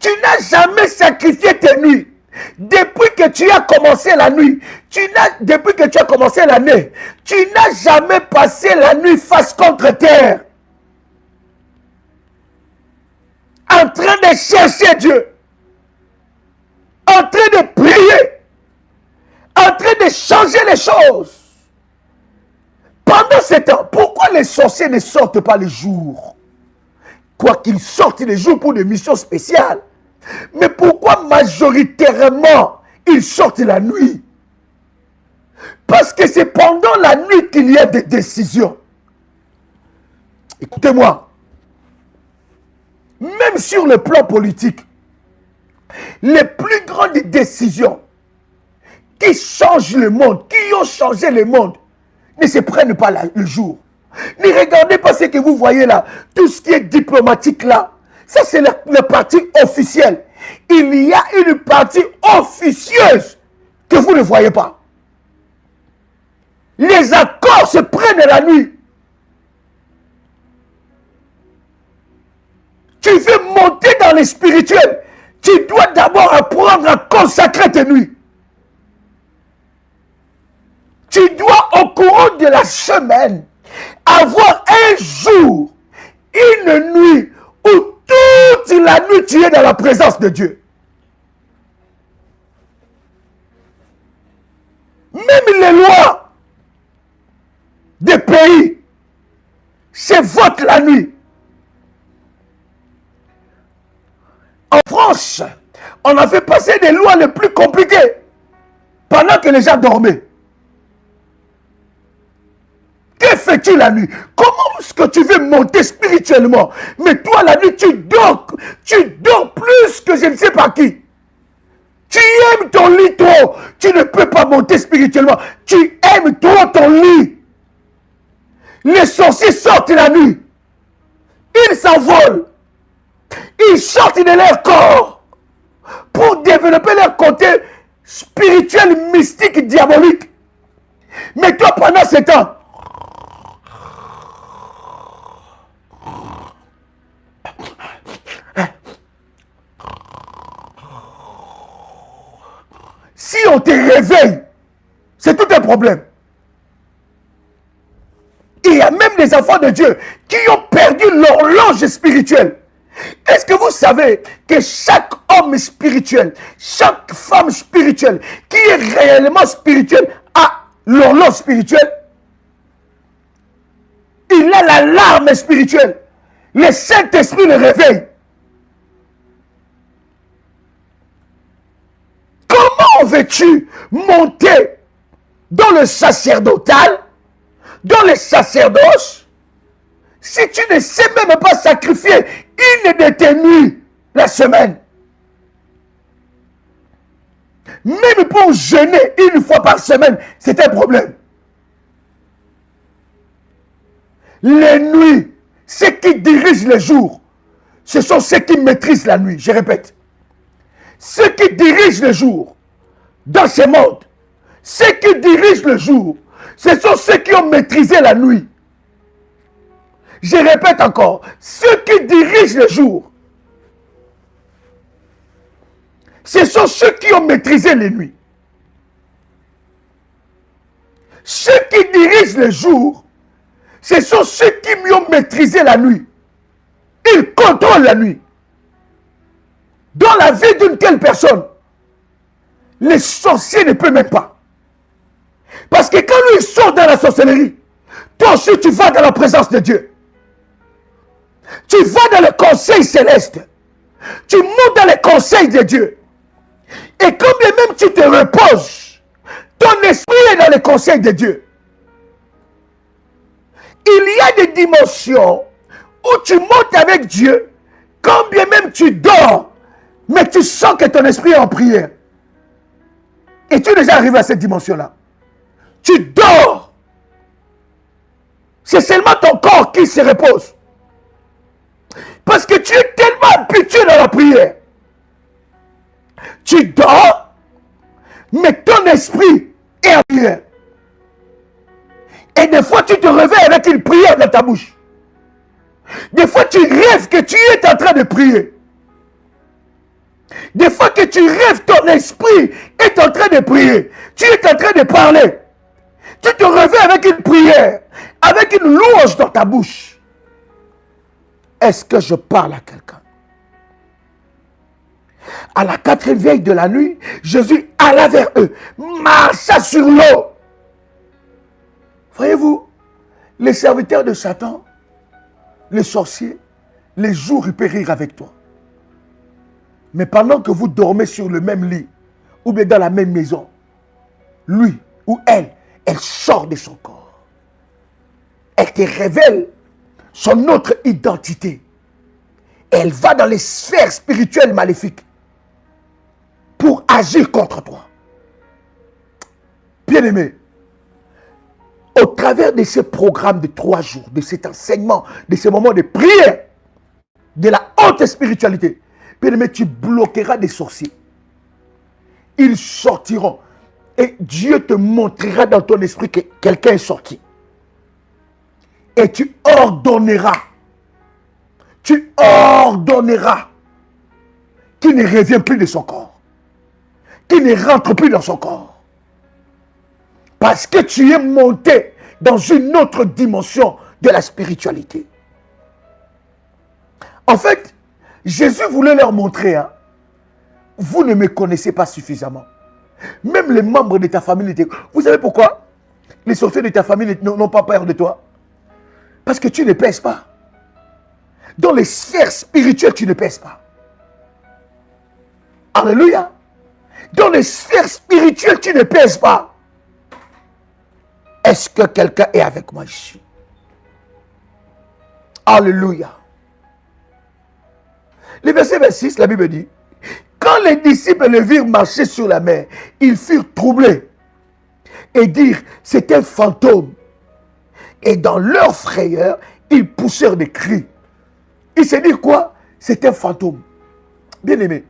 Tu n'as jamais sacrifié tes nuits. Depuis que tu as commencé la nuit, depuis que tu as commencé l'année, tu n'as jamais passé la nuit face contre terre. En train de chercher Dieu. En train de prier. En train de changer les choses. Pendant ce temps, pourquoi les sorciers ne sortent pas le jour? Quoi qu'ils sortent les jours pour des missions spéciales. Mais pourquoi majoritairement ils sortent la nuit? Parce que c'est pendant la nuit qu'il y a des décisions. Écoutez-moi. Même sur le plan politique, les plus grandes décisions qui changent le monde, qui ont changé le monde, ne se prennent pas le jour. Ne regardez pas ce que vous voyez là. Tout ce qui est diplomatique là. Ça, c'est la partie officielle. Il y a une partie officieuse que vous ne voyez pas. Les accords se prennent la nuit. Tu veux monter dans le spirituel. Tu dois d'abord apprendre à consacrer tes nuits. Tu dois, au courant de la semaine, avoir un jour, une nuit, où toute la nuit tu es dans la présence de Dieu. Même les lois des pays se votent la nuit. En France, on a fait passer des lois les plus compliquées pendant que les gens dormaient. Que fais-tu la nuit? Comment est-ce que tu veux monter spirituellement? Mais toi, la nuit, tu dors plus que je ne sais pas qui. Tu aimes ton lit trop. Tu ne peux pas monter spirituellement. Tu aimes trop ton lit. Les sorciers sortent la nuit. Ils s'envolent. Ils sortent de leur corps pour développer leur côté spirituel, mystique, diabolique. Mais toi, pendant ce temps, si on te réveille, c'est tout un problème. Il y a même des enfants de Dieu qui ont perdu l'horloge spirituelle. Est-ce que vous savez que chaque homme spirituel, chaque femme spirituelle qui est réellement spirituelle a l'horloge spirituelle? Il a l'alarme spirituelle. Le Saint-Esprit le réveille. comment veux-tu monter dans le sacerdotal, dans les sacerdoces, si tu ne sais même pas sacrifier une de tes nuits la semaine? Même pour jeûner une fois par semaine, c'est un problème. Les nuits, ceux qui dirigent les jours, ce sont ceux qui maîtrisent la nuit. Je répète. Ceux qui dirigent le jour dans ce monde, ceux qui dirigent le jour, ce sont ceux qui ont maîtrisé la nuit. Je répète encore, ceux qui dirigent le jour, ce sont ceux qui ont maîtrisé les nuits. Ceux qui dirigent le jour, ce sont ceux qui ont maîtrisé la nuit. Ils contrôlent la nuit. Dans la vie d'une telle personne, les sorciers ne peuvent même pas. Parce que quand lui sort dans la sorcellerie, toi aussi tu vas dans la présence de Dieu. Tu vas dans le conseil céleste. Tu montes dans les conseils de Dieu. Et quand bien même tu te reposes, ton esprit est dans les conseils de Dieu. Il y a des dimensions où tu montes avec Dieu, quand bien même tu dors, mais tu sens que ton esprit est en prière. Et tu es déjà arrivé à cette dimension-là. Tu dors. C'est seulement ton corps qui se repose. Parce que tu es tellement habitué dans la prière. Tu dors, mais ton esprit est en prière. Et des fois, tu te réveilles avec une prière dans ta bouche. Des fois, tu rêves que tu es en train de prier. Des fois que tu rêves, ton esprit est en train de prier. Tu es en train de parler. Tu te réveilles avec une prière, avec une louange dans ta bouche. Est-ce que je parle à quelqu'un? À la 4e veille de la nuit, Jésus alla vers eux, marcha sur l'eau. Voyez-vous, les serviteurs de Satan, les sorciers, les jours ils périrent avec toi. Mais pendant que vous dormez sur le même lit, ou bien dans la même maison, lui ou elle sort de son corps. Elle te révèle son autre identité. Elle va dans les sphères spirituelles maléfiques pour agir contre toi. Bien-aimé, au travers de ce programme de 3 jours, de cet enseignement, de ce moment de prière, de la haute spiritualité, bien-aimé, tu bloqueras des sorciers. Ils sortiront. Et Dieu te montrera dans ton esprit que quelqu'un est sorti. Et tu ordonneras qu'il ne revient plus de son corps. Qu'il ne rentre plus dans son corps. Parce que tu es monté dans une autre dimension de la spiritualité. En fait, Jésus voulait leur montrer, hein, vous ne me connaissez pas suffisamment. Même les membres de ta famille n'étaient... Vous savez pourquoi les sorciers de ta famille n'ont pas peur de toi? Parce que tu ne pèses pas. Dans les sphères spirituelles, tu ne pèses pas. Alléluia. Dans les sphères spirituelles, tu ne pèses pas. Est-ce que quelqu'un est avec moi ici? Alléluia. Le verset 26, la Bible dit, quand les disciples le virent marcher sur la mer, ils furent troublés et dirent, c'est un fantôme. Et dans leur frayeur, ils poussèrent des cris. Ils se disent quoi? C'est un fantôme. Bien-aimé,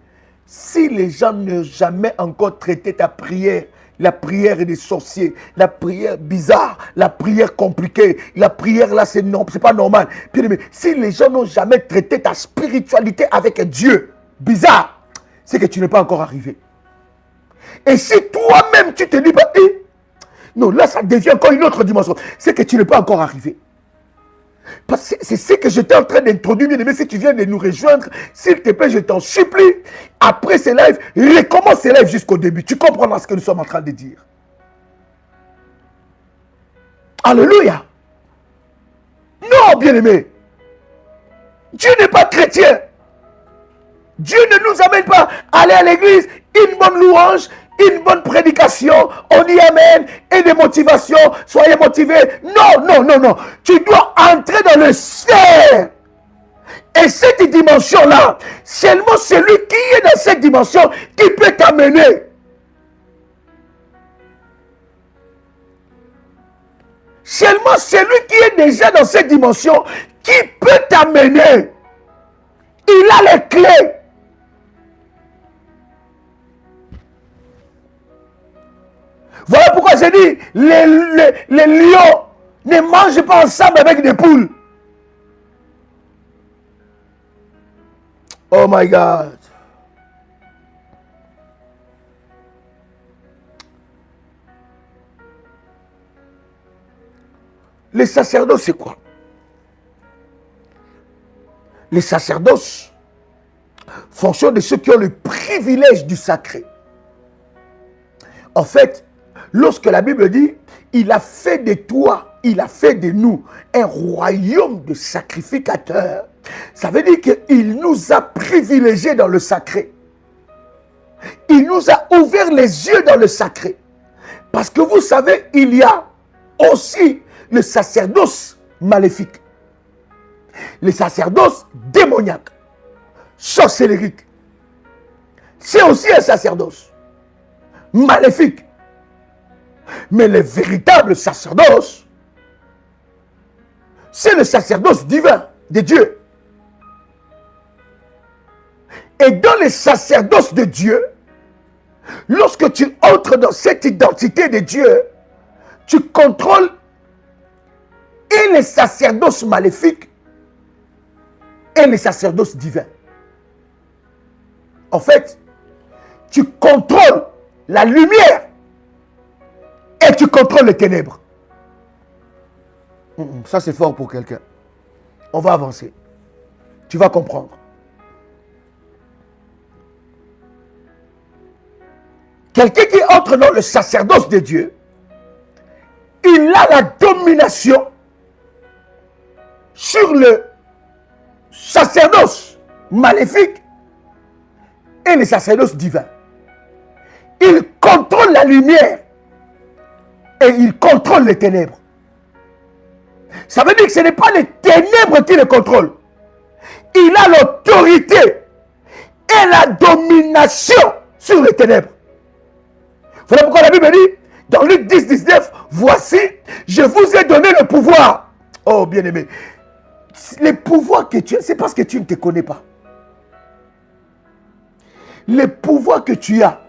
si les gens n'ont jamais encore traité ta prière, la prière des sorciers, la prière bizarre, la prière compliquée, la prière là, c'est pas normal. Bien-aimé, si les gens n'ont jamais traité ta spiritualité avec Dieu, bizarre, c'est que tu n'es pas encore arrivé. Et si toi-même tu te dis, bah, non, là ça devient encore une autre dimension, c'est que tu n'es pas encore arrivé. Parce que c'est ce que j'étais en train d'introduire, bien aimé. Si tu viens de nous rejoindre, s'il te plaît, je t'en supplie, après ces lives, recommence ces lives jusqu'au début. Tu comprendras ce que nous sommes en train de dire. Alléluia. Non, bien aimé. Dieu n'est pas chrétien. Dieu ne nous amène pas à aller à l'église, une bonne louange, une bonne prédication, on dit amen, et des motivations, soyez motivés. Non, non, non, non. Tu dois entrer dans le sphère. Et cette dimension-là, seulement celui qui est dans cette dimension qui peut t'amener. Seulement celui qui est déjà dans cette dimension qui peut t'amener. Il a les clés. Voilà pourquoi j'ai dit, les lions ne mangent pas ensemble avec des poules. Oh my God. Les sacerdoces, c'est quoi? Les sacerdoces fonctionnent de ceux qui ont le privilège du sacré. En fait, lorsque la Bible dit, il a fait de toi, il a fait de nous un royaume de sacrificateurs, ça veut dire qu'il nous a privilégiés dans le sacré. Il nous a ouvert les yeux dans le sacré. Parce que vous savez, il y a aussi le sacerdoce maléfique. Le sacerdoce démoniaque, sorcellerique. C'est aussi un sacerdoce maléfique. Mais le véritable sacerdoce, c'est le sacerdoce divin de Dieu. Et dans les sacerdoces de Dieu, lorsque tu entres dans cette identité de Dieu, tu contrôles et les sacerdoces maléfiques et les sacerdoces divins. En fait, tu contrôles la lumière et tu contrôles les ténèbres. Ça, c'est fort pour quelqu'un. On va avancer. Tu vas comprendre. Quelqu'un qui entre dans le sacerdoce de Dieu, il a la domination sur le sacerdoce maléfique et le sacerdoce divin. Il contrôle la lumière et il contrôle les ténèbres. Ça veut dire que ce n'est pas les ténèbres qui le contrôlent. Il a l'autorité et la domination sur les ténèbres. Voilà pourquoi la Bible dit, dans Luc 10, 19, voici, je vous ai donné le pouvoir. Oh, bien-aimé, les pouvoirs que tu as, c'est parce que tu ne te connais pas. Les pouvoirs que tu as,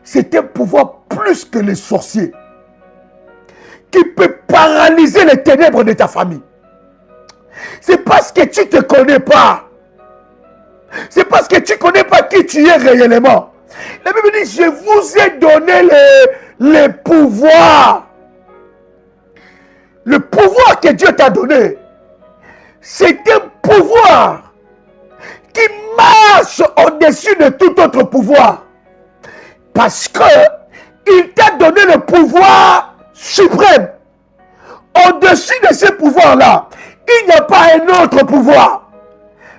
c'est un pouvoir plus que les sorciers qui peut paralyser les ténèbres de ta famille. C'est parce que tu ne te connais pas. C'est parce que tu ne connais pas qui tu es réellement. La Bible dit, je vous ai donné les pouvoirs. Le pouvoir que Dieu t'a donné, c'est un pouvoir qui marche au-dessus de tout autre pouvoir. Parce qu'il t'a donné le pouvoir suprême. Au-dessus de ce pouvoir-là, il n'y a pas un autre pouvoir.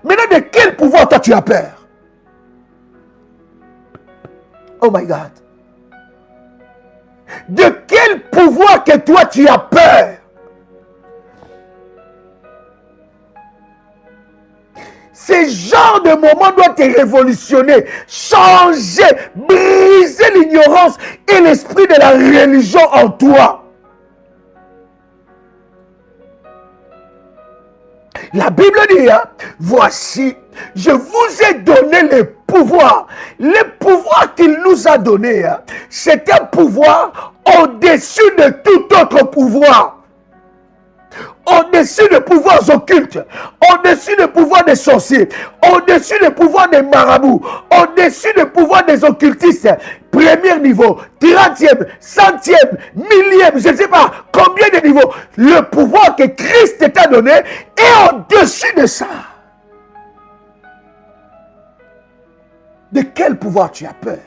Maintenant, de quel pouvoir toi tu as peur? Oh my God. De quel pouvoir que toi tu as peur? Ce genre de moment doit te révolutionner, changer, briser l'ignorance et l'esprit de la religion en toi. La Bible dit, hein, voici, je vous ai donné le pouvoir. Le pouvoir qu'il nous a donné, hein, c'est un pouvoir au-dessus de tout autre pouvoir. Au-dessus des pouvoirs occultes, au-dessus des pouvoirs des sorciers, au-dessus des pouvoirs des marabouts, au-dessus des pouvoirs des occultistes. Premier niveau, 30e, 100e, 1000e, je ne sais pas combien de niveaux. Le pouvoir que Christ t'a donné est au-dessus de ça. De quel pouvoir tu as peur?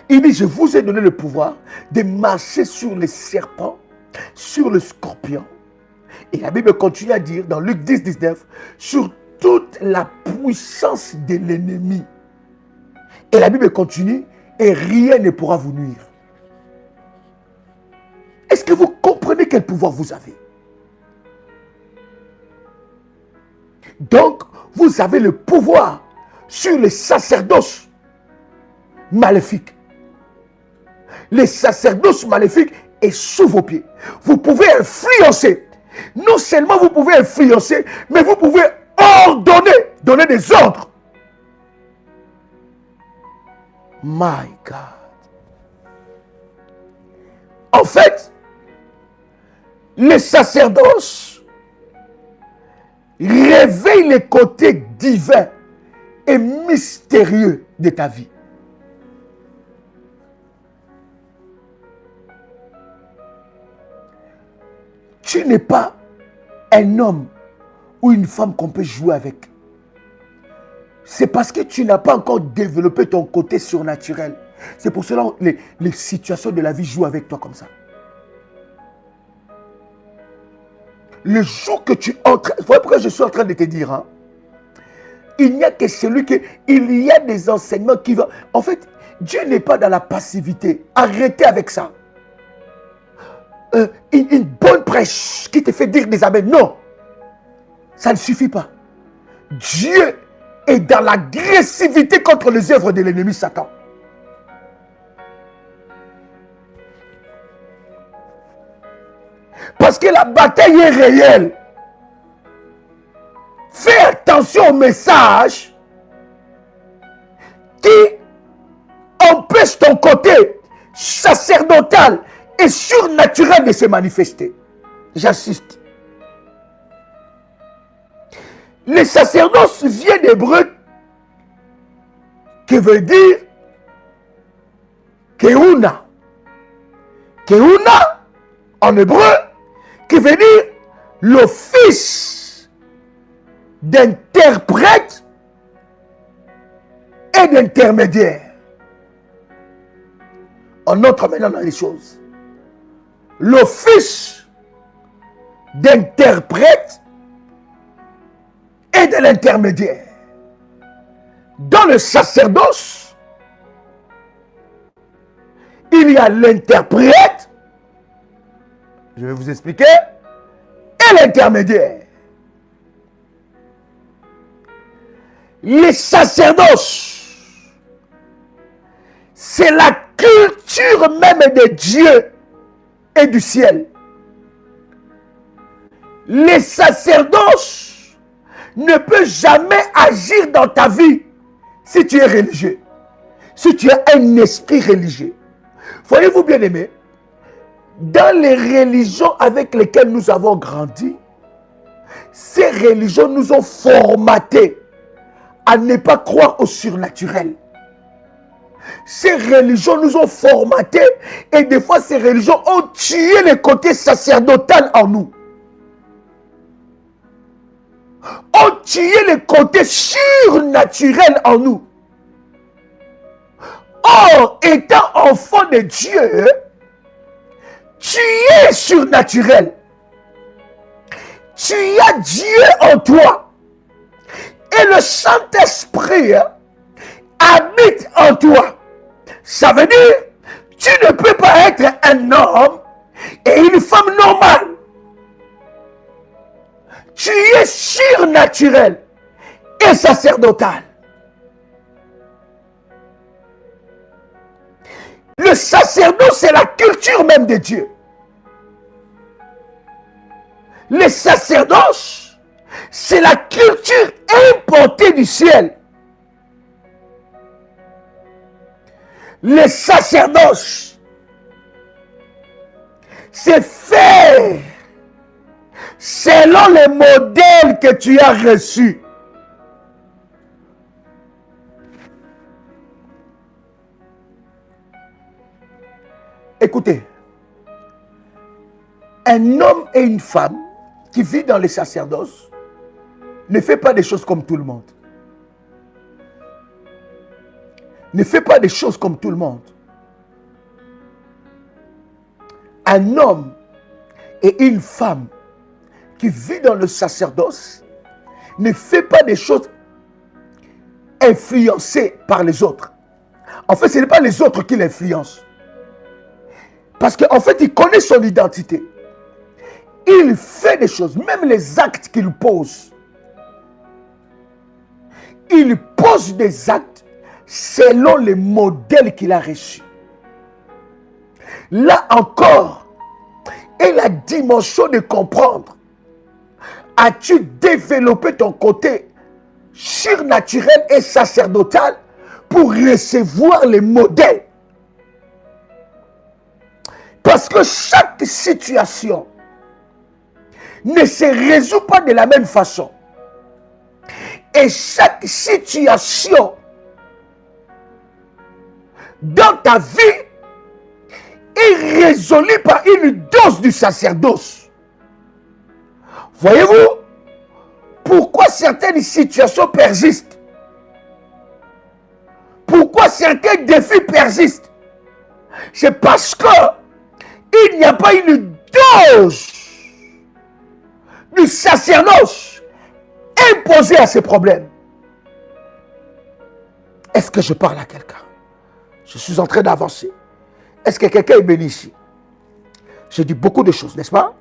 Il dit, je vous ai donné le pouvoir de marcher sur les serpents, sur le scorpion. Et la Bible continue à dire, dans Luc 10, 19, sur toute la puissance de l'ennemi. Et la Bible continue, et rien ne pourra vous nuire. Est-ce que vous comprenez quel pouvoir vous avez? Donc, vous avez le pouvoir sur les sacerdoces maléfiques. Les sacerdoces maléfiques est sous vos pieds. Vous pouvez influencer. Non seulement vous pouvez influencer, mais vous pouvez ordonner, donner des ordres. My God. En fait, les sacerdoces réveillent les côtés divins et mystérieux de ta vie. Tu n'es pas un homme ou une femme qu'on peut jouer avec. C'est parce que tu n'as pas encore développé ton côté surnaturel. C'est pour cela que les situations de la vie jouent avec toi comme ça. Le jour que tu entres, voilà pourquoi je suis en train de te dire, hein, il n'y a que celui qui... Il y a des enseignements qui vont... En fait, Dieu n'est pas dans la passivité. Arrêtez avec ça. Une bonne prêche qui te fait dire des amens. Non. Ça ne suffit pas. Dieu est dans l'agressivité contre les œuvres de l'ennemi Satan. Parce que la bataille est réelle. Fais attention au message qui empêche ton côté sacerdotal et surnaturel de se manifester. J'insiste. Le sacerdoce vient d'hébreu qui veut dire Keuna. Keuna, en hébreu, qui veut dire l'office d'interprète et d'intermédiaire. On entre maintenant dans les choses. L'office d'interprète et de l'intermédiaire. Dans le sacerdoce, il y a l'interprète, je vais vous expliquer, et l'intermédiaire. Les sacerdoces, c'est la culture même de Dieu et du ciel. Les sacerdoces ne peuvent jamais agir dans ta vie si tu es religieux, si tu as un esprit religieux. Voyez-vous bien aimé, dans les religions avec lesquelles nous avons grandi, ces religions nous ont formatés à ne pas croire au surnaturel. Ces religions nous ont formatés et des fois ces religions ont tué le côté sacerdotal en nous. Ont tué le côté surnaturel en nous. Or, étant enfant de Dieu, tu es surnaturel. Tu as Dieu en toi. Et le Saint-Esprit habite en toi. Ça veut dire, tu ne peux pas être un homme et une femme normale. Tu es surnaturel et sacerdotal. Le sacerdoce, c'est la culture même de Dieu. Le sacerdoce, c'est la culture importée du ciel. Le sacerdoce, c'est faire selon les modèles que tu as reçus. Écoutez, un homme et une femme qui vivent dans les sacerdoces ne fait pas des choses comme tout le monde. Ne fait pas des choses comme tout le monde. Un homme et une femme qui vit dans le sacerdoce ne fait pas des choses influencées par les autres. En fait, ce n'est pas les autres qui l'influencent. Parce qu'en fait, il connaît son identité. Il fait des choses, même les actes qu'il pose. Il pose des actes selon les modèles qu'il a reçus. Là encore, et la dimension de comprendre. As-tu développé ton côté surnaturel et sacerdotal pour recevoir les modèles? Parce que chaque situation ne se résout pas de la même façon. Et chaque situation dans ta vie est résolue par une dose du sacerdoce. Voyez-vous, pourquoi certaines situations persistent? Pourquoi certains défis persistent? C'est parce que il n'y a pas une dose du sacerdoce imposée à ces problèmes. Est-ce que je parle à quelqu'un? Je suis en train d'avancer. Est-ce que quelqu'un est béni ici? J'ai dit beaucoup de choses, n'est-ce pas?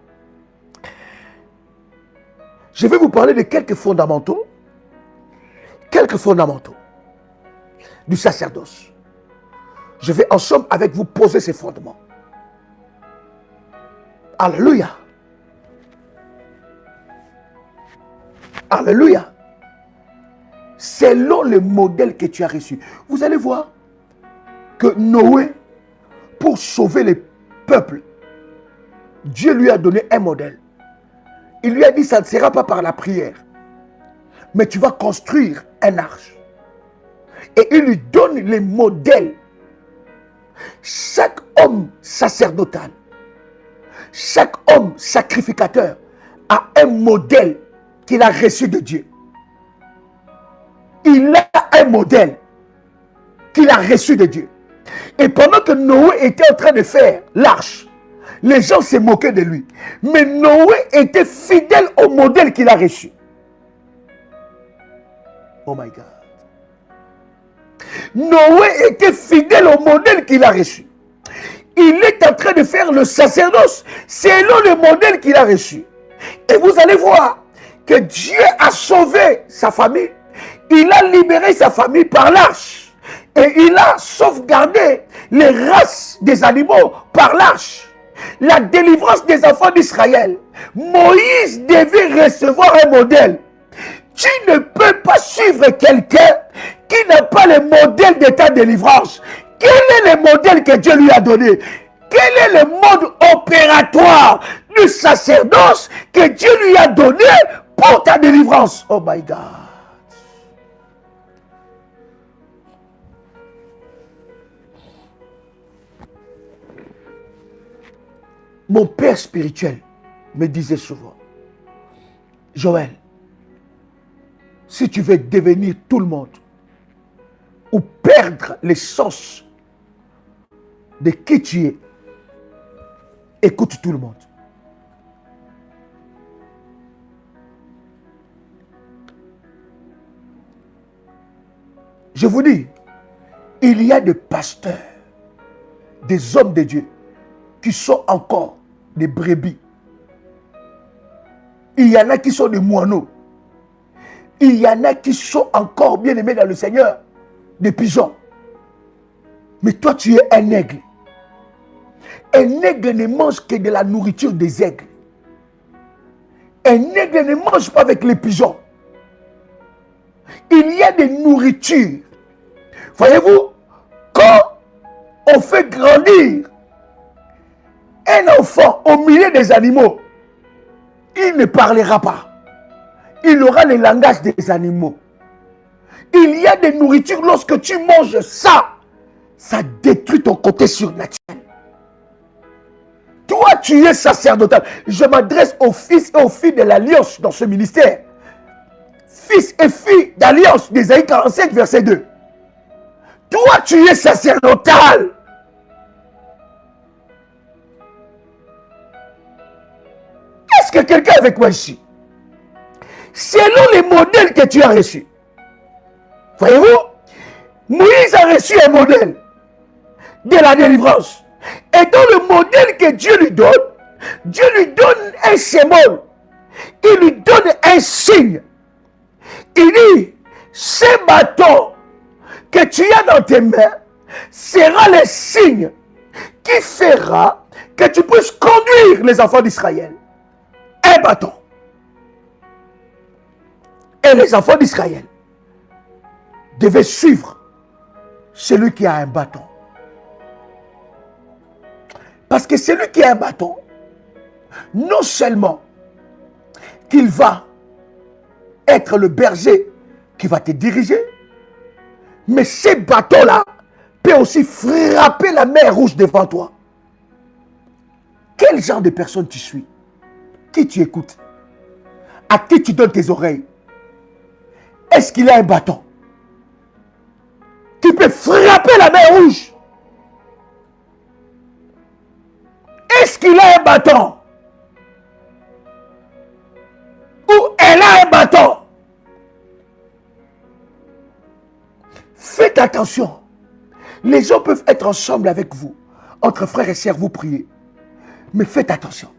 Je vais vous parler de quelques fondamentaux du sacerdoce. Je vais en somme avec vous poser ces fondements. Alléluia. Alléluia. Selon le modèle que tu as reçu. Vous allez voir que Noé, pour sauver les peuples, Dieu lui a donné un modèle. Il lui a dit, ça ne sera pas par la prière, mais tu vas construire un arche. Et il lui donne les modèles. Chaque homme sacerdotal, chaque homme sacrificateur a un modèle qu'il a reçu de Dieu. Il a un modèle qu'il a reçu de Dieu. Et pendant que Noé était en train de faire l'arche, les gens se moquaient de lui. Mais Noé était fidèle au modèle qu'il a reçu. Oh my God. Noé était fidèle au modèle qu'il a reçu. Il est en train de faire le sacerdoce selon le modèle qu'il a reçu. Et vous allez voir que Dieu a sauvé sa famille. Il a libéré sa famille par l'arche. Et il a sauvegardé les races des animaux par l'arche. La délivrance des enfants d'Israël. Moïse devait recevoir un modèle. Tu ne peux pas suivre quelqu'un qui n'a pas le modèle de ta délivrance. Quel est le modèle que Dieu lui a donné? Quel est le mode opératoire du sacerdoce que Dieu lui a donné pour ta délivrance? Oh my God. Mon père spirituel me disait souvent, Joël, si tu veux devenir tout le monde ou perdre l'essence de qui tu es, écoute tout le monde. Je vous dis, il y a des pasteurs, des hommes de Dieu qui sont encore des brebis. Il y en a qui sont des moineaux. Il y en a qui sont encore bien aimés dans le Seigneur, des pigeons. Mais toi, tu es un aigle. Un aigle ne mange que de la nourriture des aigles. Un aigle ne mange pas avec les pigeons. Il y a des nourritures. Voyez-vous, quand on fait grandir un enfant au milieu des animaux, il ne parlera pas. Il aura le langage des animaux. Il y a des nourritures, lorsque tu manges ça, ça détruit ton côté surnaturel. Toi, tu es sacerdotal. Je m'adresse aux fils et aux filles de l'Alliance dans ce ministère. Fils et filles d'Alliance, d'Ésaïe 45, verset 2. Toi, tu es sacerdotal. Est-ce que quelqu'un est avec moi ici? selon les modèles que tu as reçus. Voyez-vous, Moïse a reçu un modèle de la délivrance. Et dans le modèle que Dieu lui donne un symbole. Il lui donne un signe. Il dit, ce bâton que tu as dans tes mains sera le signe qui fera que tu puisses conduire les enfants d'Israël. Un bâton. Et les enfants d'Israël devaient suivre celui qui a un bâton. Parce que celui qui a un bâton, non seulement qu'il va être le berger qui va te diriger, mais ces bâtons-là peuvent aussi frapper la mer rouge devant toi. Quel genre de personne tu suis? Qui tu écoutes? À qui tu donnes tes oreilles? Est-ce qu'il a un bâton qui peut frapper la mer rouge? Est-ce qu'il a un bâton? Ou elle a un bâton? Faites attention. Les gens peuvent être ensemble avec vous. Entre frères et sœurs, vous priez. Mais faites attention.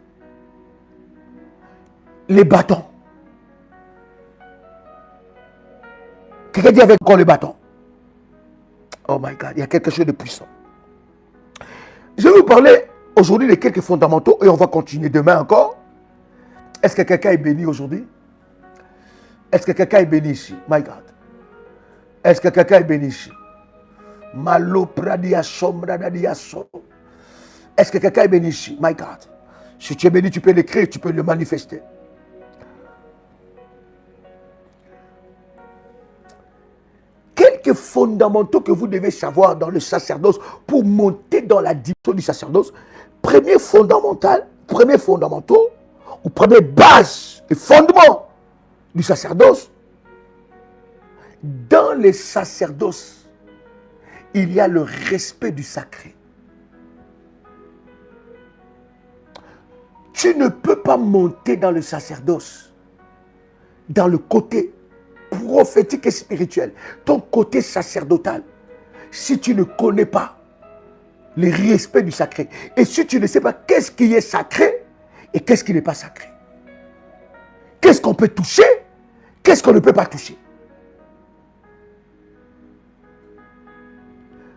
Les bâtons. Quelqu'un dit avec quoi les bâtons? Oh my God, il y a quelque chose de puissant. Je vais vous parler aujourd'hui de quelques fondamentaux et on va continuer demain encore. Est-ce que quelqu'un est béni aujourd'hui? Est-ce que quelqu'un est béni ici? My God. Est-ce que quelqu'un est béni ici? Est-ce que quelqu'un est béni ici? My God. Si tu es béni, tu peux l'écrire, tu peux le manifester. Quelques fondamentaux que vous devez savoir dans le sacerdoce pour monter dans la dimension du sacerdoce. Premier fondamental, ou première base et fondement du sacerdoce. Dans les sacerdoces, il y a le respect du sacré. Tu ne peux pas monter dans le sacerdoce, dans le côté prophétique et spirituel, ton côté sacerdotal, si tu ne connais pas le respect du sacré. Et si tu ne sais pas qu'est-ce qui est sacré et qu'est-ce qui n'est pas sacré. Qu'est-ce qu'on peut toucher, qu'est-ce qu'on ne peut pas toucher.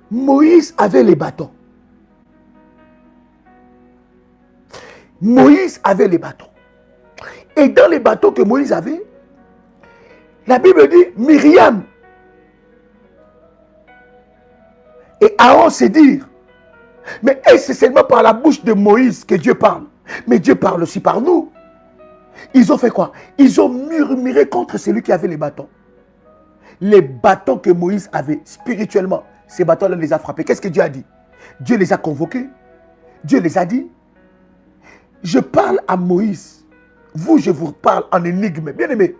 Moïse avait les bâtons. Moïse avait les bâtons. Et dans les bâtons que Moïse avait, la Bible dit Myriam et Aaron se dirent. Mais est-ce seulement par la bouche de Moïse que Dieu parle? Mais Dieu parle aussi par nous. Ils ont fait quoi? Ils ont murmuré contre celui qui avait les bâtons. Les bâtons que Moïse avait spirituellement, ces bâtons-là les a frappés. Qu'est-ce que Dieu a dit? Dieu les a convoqués. Dieu les a dit. Je parle à Moïse. Vous, je vous parle en énigme. Bien aimé.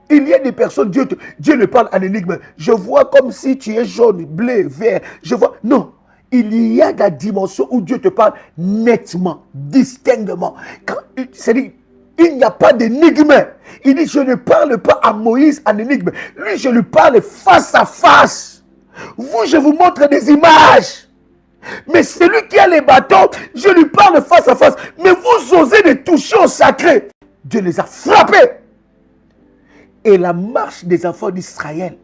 Il y a des personnes, Dieu le parle en énigme. Je vois comme si tu es jaune, bleu, vert. Je vois. Non. Il y a la dimension où Dieu te parle nettement, distinctement. C'est-à-dire, il n'y a pas d'énigme. Il dit, je ne parle pas à Moïse en énigme. Lui, je lui parle face à face. Vous, je vous montre des images. Mais celui qui a les bâtons, je lui parle face à face. Mais vous osez les toucher au sacré. Dieu les a frappés. Et la marche des enfants d'Israël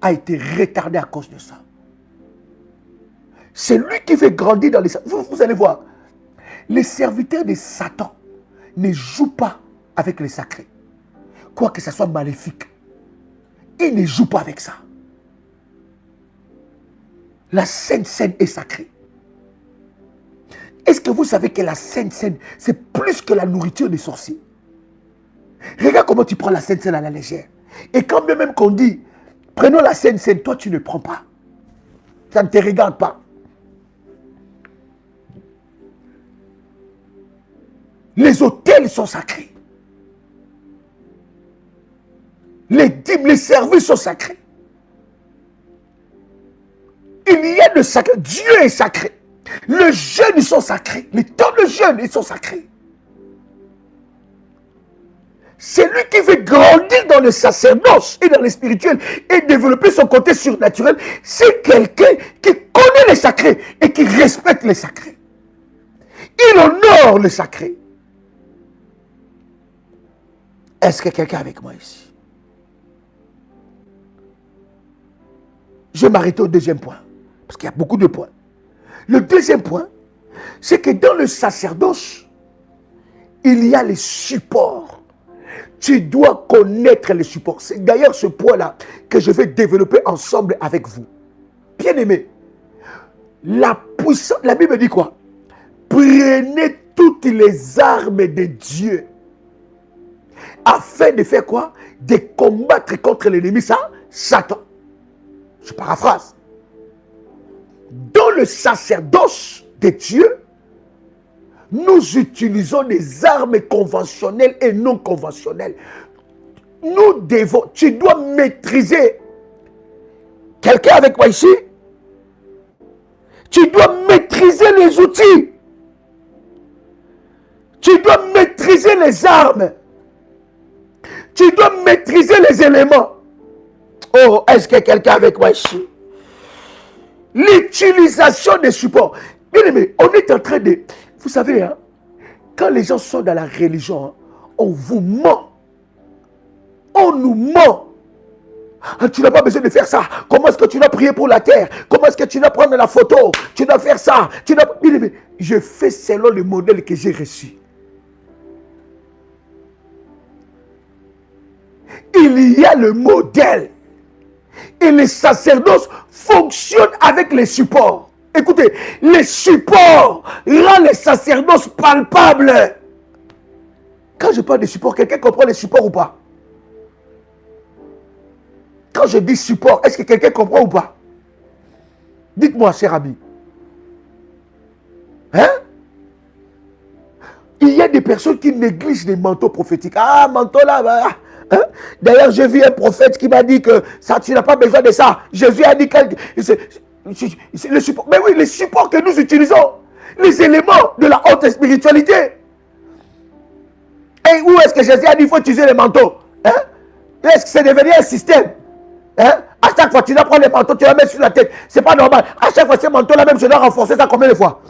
a été retardée à cause de ça. C'est lui qui fait grandir dans les... Vous allez voir, les serviteurs de Satan ne jouent pas avec les sacrés. Quoi que ce soit maléfique, ils ne jouent pas avec ça. La Sainte Seine est sacrée. Est-ce que vous savez que la Sainte Seine, c'est plus que la nourriture des sorciers? Regarde comment tu prends la Sainte Seine à la légère. Et quand bien même qu'on dit, prenons la Sainte Seine, toi tu ne prends pas. Ça ne te regarde pas. Les autels sont sacrés. Les dîmes, les services sont sacrés. Il y a le sacré. Dieu est sacré. Le jeûne, ils sont sacrés. Les temps de jeûne, ils sont sacrés. celui qui veut grandir dans le sacerdoce et dans le spirituel et développer son côté surnaturel, c'est quelqu'un qui connaît les sacrés et qui respecte les sacrés. Il honore le sacré. Est-ce que quelqu'un est avec moi ici? Je vais m'arrêter au deuxième point, parce qu'il y a beaucoup de points. Le deuxième point, c'est que dans le sacerdoce, il y a les supports. Tu dois connaître les supports. C'est d'ailleurs ce point-là que je vais développer ensemble avec vous. Bien-aimés, la puissance, la Bible dit quoi? Prenez toutes les armes de Dieu afin de faire quoi? De combattre contre l'ennemi, ça, Satan. Je paraphrase. Dans le sacerdoce de Dieu, nous utilisons des armes conventionnelles et non conventionnelles. Nous devons, tu dois maîtriser. Quelqu'un avec moi ici? Tu dois maîtriser les outils. Tu dois maîtriser les armes. Tu dois maîtriser les éléments. Oh, est-ce que quelqu'un avec moi ici? L'utilisation des supports. Bien aimé, on est en train de... Vous savez, hein, quand les gens sont dans la religion, hein, on vous ment. On nous ment. Ah, tu n'as pas besoin de faire ça. Comment est-ce que tu dois prier pour la terre? Comment est-ce que tu dois prendre la photo? Tu dois faire ça. Tu dois... Bien aimé, je fais selon le modèle que j'ai reçu. Il y a le modèle. Et les sacerdoces fonctionnent avec les supports. Écoutez, les supports rendent les sacerdoces palpables. Quand je parle de support, quelqu'un comprend les supports ou pas? Quand je dis support, est-ce que quelqu'un comprend ou pas? Dites-moi, cher ami. Hein? Il y a des personnes qui négligent les manteaux prophétiques. Ah, manteau là, bah, hein? D'ailleurs, j'ai vu un prophète qui m'a dit que ça, tu n'as pas besoin de ça. Jésus a dit que c'est le support. Mais oui, les supports que nous utilisons, les éléments de la haute spiritualité. Et où est-ce que Jésus a dit qu'il faut utiliser les manteaux? Hein? Est-ce que c'est devenu un système? Hein? À chaque fois, tu dois prendre les manteaux, tu vas mettre sur la tête. C'est pas normal. À chaque fois, ces manteaux-là, même, je dois renforcer ça combien de fois?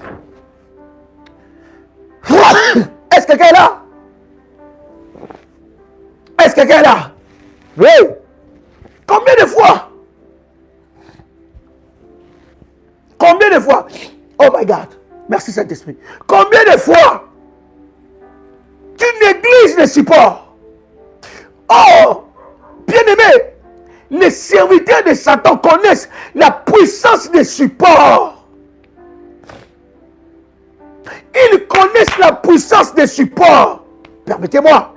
Est-ce que quelqu'un est là? Est-ce que quelqu'un est là? Oui. Combien de fois? Combien de fois? Oh my God. Merci Saint-Esprit. Combien de fois tu négliges les supports? Oh, bien-aimé, les serviteurs de Satan connaissent la puissance des supports. Ils connaissent la puissance des supports. Permettez-moi.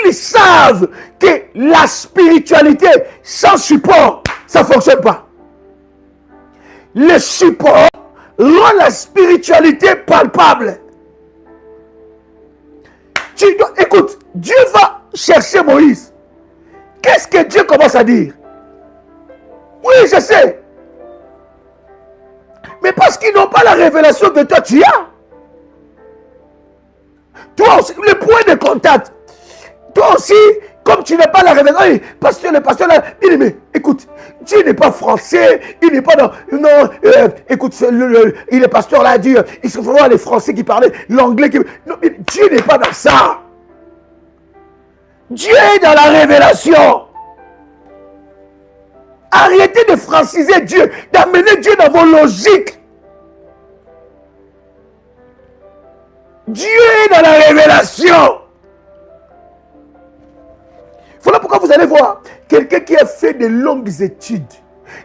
Ils savent que la spiritualité sans support, ça ne fonctionne pas. Le support rend la spiritualité palpable. Écoute, Dieu va chercher Moïse. Qu'est-ce que Dieu commence à dire? Oui, je sais. Mais parce qu'ils n'ont pas la révélation que toi tu as. Toi aussi, le point de contact. Toi aussi, comme tu n'as pas la révélation, le pasteur là, il dit, mais écoute, Dieu n'est pas français, il n'est pas dans... Non, écoute, il est pasteur là, dit, il se faudra les Français qui parlaient l'anglais. Non, Dieu n'est pas dans ça. Dieu est dans la révélation. Arrêtez de franciser Dieu, d'amener Dieu dans vos logiques. Dieu est dans la révélation. Voilà pourquoi vous allez voir quelqu'un qui a fait de longues études.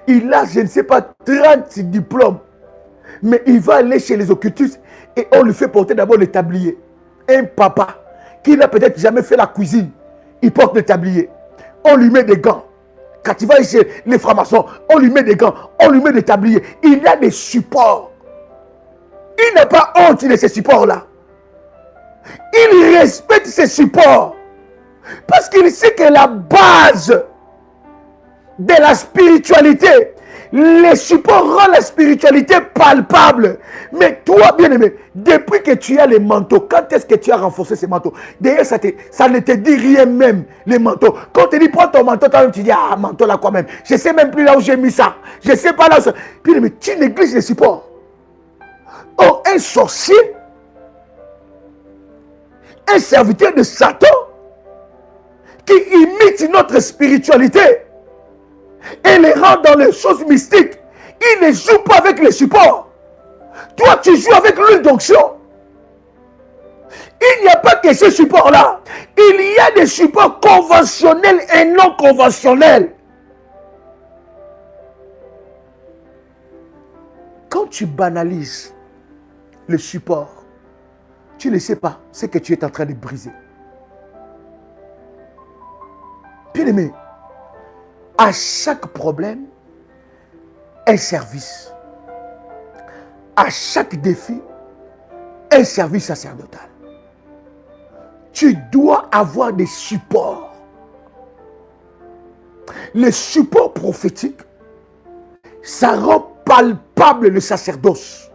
Il a, je ne sais pas, 30 diplômes. Mais il va aller chez les occultistes et on lui fait porter d'abord le tablier. Un papa qui n'a peut-être jamais fait la cuisine, il porte le tablier. On lui met des gants. Quand il va chez les francs-maçons, on lui met des gants, on lui met des tabliers. Il a des supports. Il n'a pas honte de ces supports-là. Il respecte ces supports. Parce qu'il sait que la base de la spiritualité, Les supports rendent la spiritualité palpable. Mais toi, bien-aimé, depuis que tu as les manteaux, quand est-ce que tu as renforcé ces manteaux? D'ailleurs, ça ne te dit rien même, les manteaux. Quand on te dit, prends ton manteau, tu dis, ah, manteau là quand même. Je ne sais même plus là où j'ai mis ça. Je ne sais pas là où ça. Bien-aimé, tu négliges les supports. Or, un sorcier, un serviteur de Satan, qui imite notre spiritualité et les rend dans les choses mystiques, il ne joue pas avec les supports. Toi, tu joues avec l'huile d'onction. Il n'y a pas que ces supports-là. Il y a des supports conventionnels et non conventionnels. Quand tu banalises le support, tu ne sais pas ce que tu es en train de briser. Bien-aimé, à chaque problème, un service. À chaque défi, un service sacerdotal. Tu dois avoir des supports. Les supports prophétiques, ça rend palpable le sacerdoce.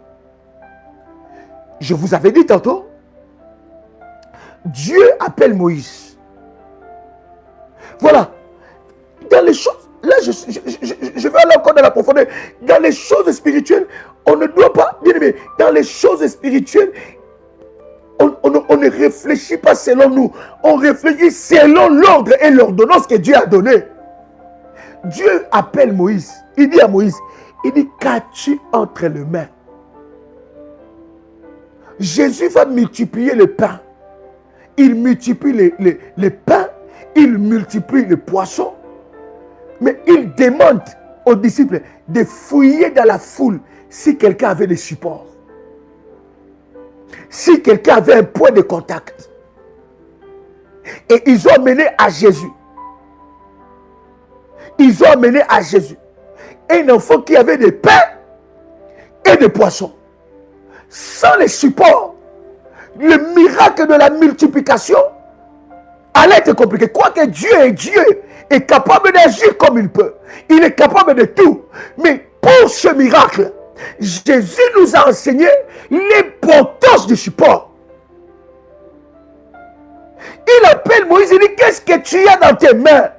Je vous avais dit tantôt, Dieu appelle Moïse. Voilà. Dans les choses, là je vais aller encore dans la profondeur. Dans les choses spirituelles, on ne doit pas, bien aimé, dans les choses spirituelles, on ne réfléchit pas selon nous. On réfléchit selon l'ordre et l'ordonnance que Dieu a donné. Dieu appelle Moïse. Il dit à Moïse, il dit, qu'as-tu entre les mains? Jésus va multiplier le pain. Il multiplie les pains, il multiplie les poissons. Mais il demande aux disciples de fouiller dans la foule si quelqu'un avait des supports. Si quelqu'un avait un point de contact. Et ils ont amené à Jésus. Ils ont amené à Jésus un enfant qui avait des pains et des poissons. Sans les supports, le miracle de la multiplication allait être compliqué. Quoique Dieu est Dieu, est capable d'agir comme il peut. Il est capable de tout. Mais pour ce miracle, Jésus nous a enseigné l'importance du support. Il appelle Moïse, il dit, qu'est-ce que tu as dans tes mains?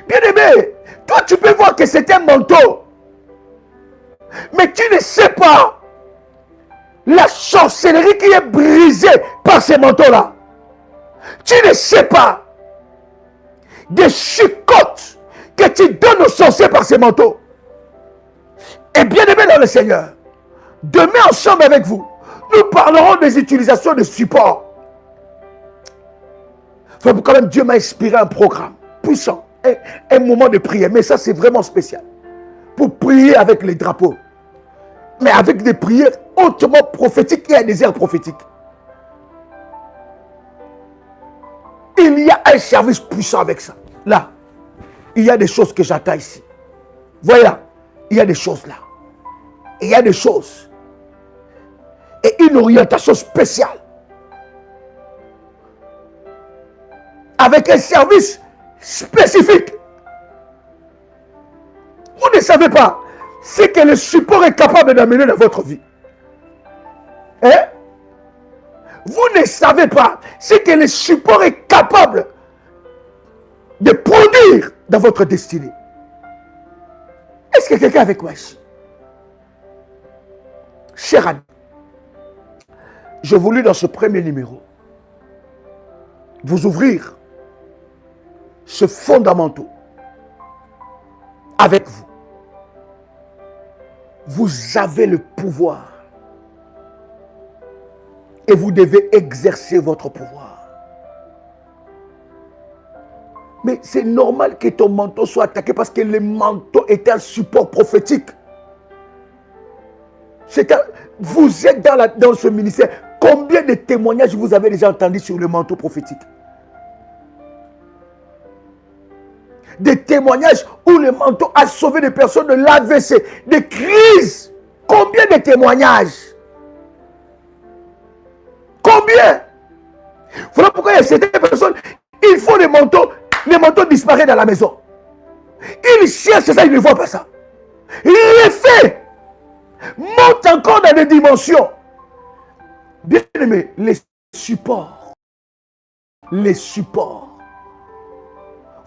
Bien-aimé, toi tu peux voir que c'est un manteau. Mais tu ne sais pas la sorcellerie qui est brisée par ces manteaux-là. Tu ne sais pas des chicottes que tu donnes aux sorciers par ces manteaux. Et bien aimé dans le Seigneur, demain ensemble avec vous, nous parlerons des utilisations de support. Quand même, Dieu m'a inspiré un programme puissant, un moment de prière, mais ça c'est vraiment spécial. Pour prier avec les drapeaux, mais avec des prières hautement prophétiques et un désert prophétique. Il y a un service puissant avec ça. Là, il y a des choses que j'attends ici. Voilà, il y a des choses là. Il y a des choses. Et une orientation spéciale. Avec un service spécifique. Vous ne savez pas ce que le support est capable d'amener dans votre vie. Hein? Vous ne savez pas ce que le support est capable de produire dans votre destinée. Est-ce que quelqu'un est avec moi ici? Cher ami, je voulus dans ce premier numéro vous ouvrir ce fondamental avec vous. Vous avez le pouvoir et vous devez exercer votre pouvoir. Mais c'est normal que ton manteau soit attaqué parce que le manteau est un support prophétique. Vous êtes dans ce ministère. Combien de témoignages vous avez déjà entendus sur le manteau prophétique? Des témoignages où le manteau a sauvé des personnes de l'AVC, des crises. Combien de témoignages? Combien? Voilà pourquoi il y a certaines personnes, il faut les manteaux disparaissent dans la maison. Il cherche ça, il ne voit pas ça. Les faits montent encore dans des dimensions. Bien aimé, les supports,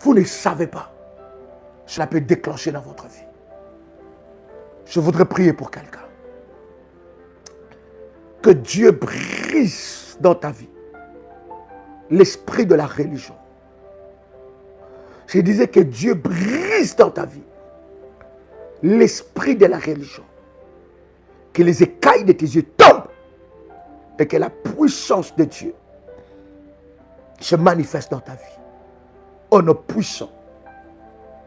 vous ne savez pas, cela peut déclencher dans votre vie. Je voudrais prier pour quelqu'un. Que Dieu brise dans ta vie l'esprit de la religion. Je disais que Dieu brise dans ta vie l'esprit de la religion. Que les écailles de tes yeux tombent et que la puissance de Dieu se manifeste dans ta vie. Au nom puissant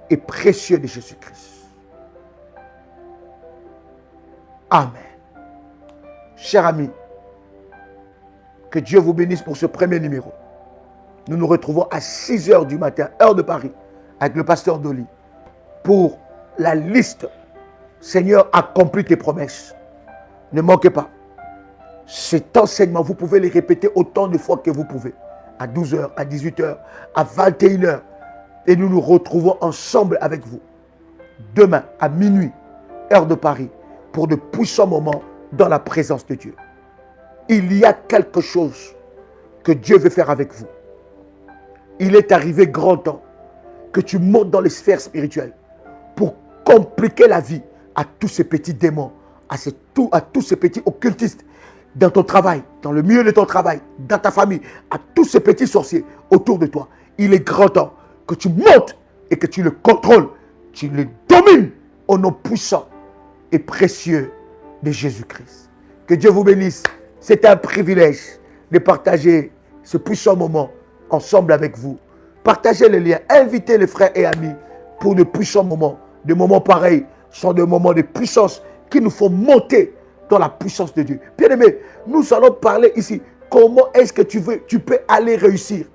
et précieux de Jésus-Christ. Amen. Chers amis, que Dieu vous bénisse pour ce premier numéro. Nous nous retrouvons à 6h du matin, heure de Paris, avec le pasteur Dolly, pour la liste. Seigneur, accomplis tes promesses. Ne manquez pas. Cet enseignement, vous pouvez les répéter autant de fois que vous pouvez. À 12h, à 18h, à 21h. Et nous nous retrouvons ensemble avec vous. Demain, à minuit, heure de Paris, pour de puissants moments dans la présence de Dieu. Il y a quelque chose que Dieu veut faire avec vous. Il est arrivé grand temps que tu montes dans les sphères spirituelles pour compliquer la vie à tous ces petits démons, à tous ces petits occultistes dans ton travail, dans le milieu de ton travail, dans ta famille, à tous ces petits sorciers autour de toi. Il est grand temps que tu montes et que tu le contrôles, tu le domines au nom puissant et précieux de Jésus-Christ. Que Dieu vous bénisse. C'est un privilège de partager ce puissant moment ensemble avec vous. Partagez les liens, invitez les frères et amis pour de puissants moments. Des moments pareils sont des moments de puissance qui nous font monter dans la puissance de Dieu. Bien aimé, nous allons parler ici. Comment est-ce que tu peux aller réussir?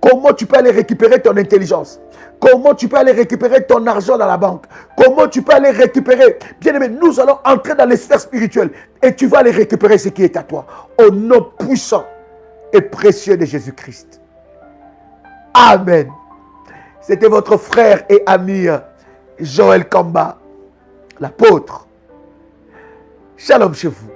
Comment tu peux aller récupérer ton intelligence? Comment tu peux aller récupérer ton argent dans la banque? Comment tu peux aller récupérer? Bien aimé, nous allons entrer dans les sphères spirituelles et tu vas aller récupérer ce qui est à toi. Au nom puissant et précieux de Jésus-Christ. Amen. C'était votre frère et ami Joël Kamba, l'apôtre. Shalom chez vous.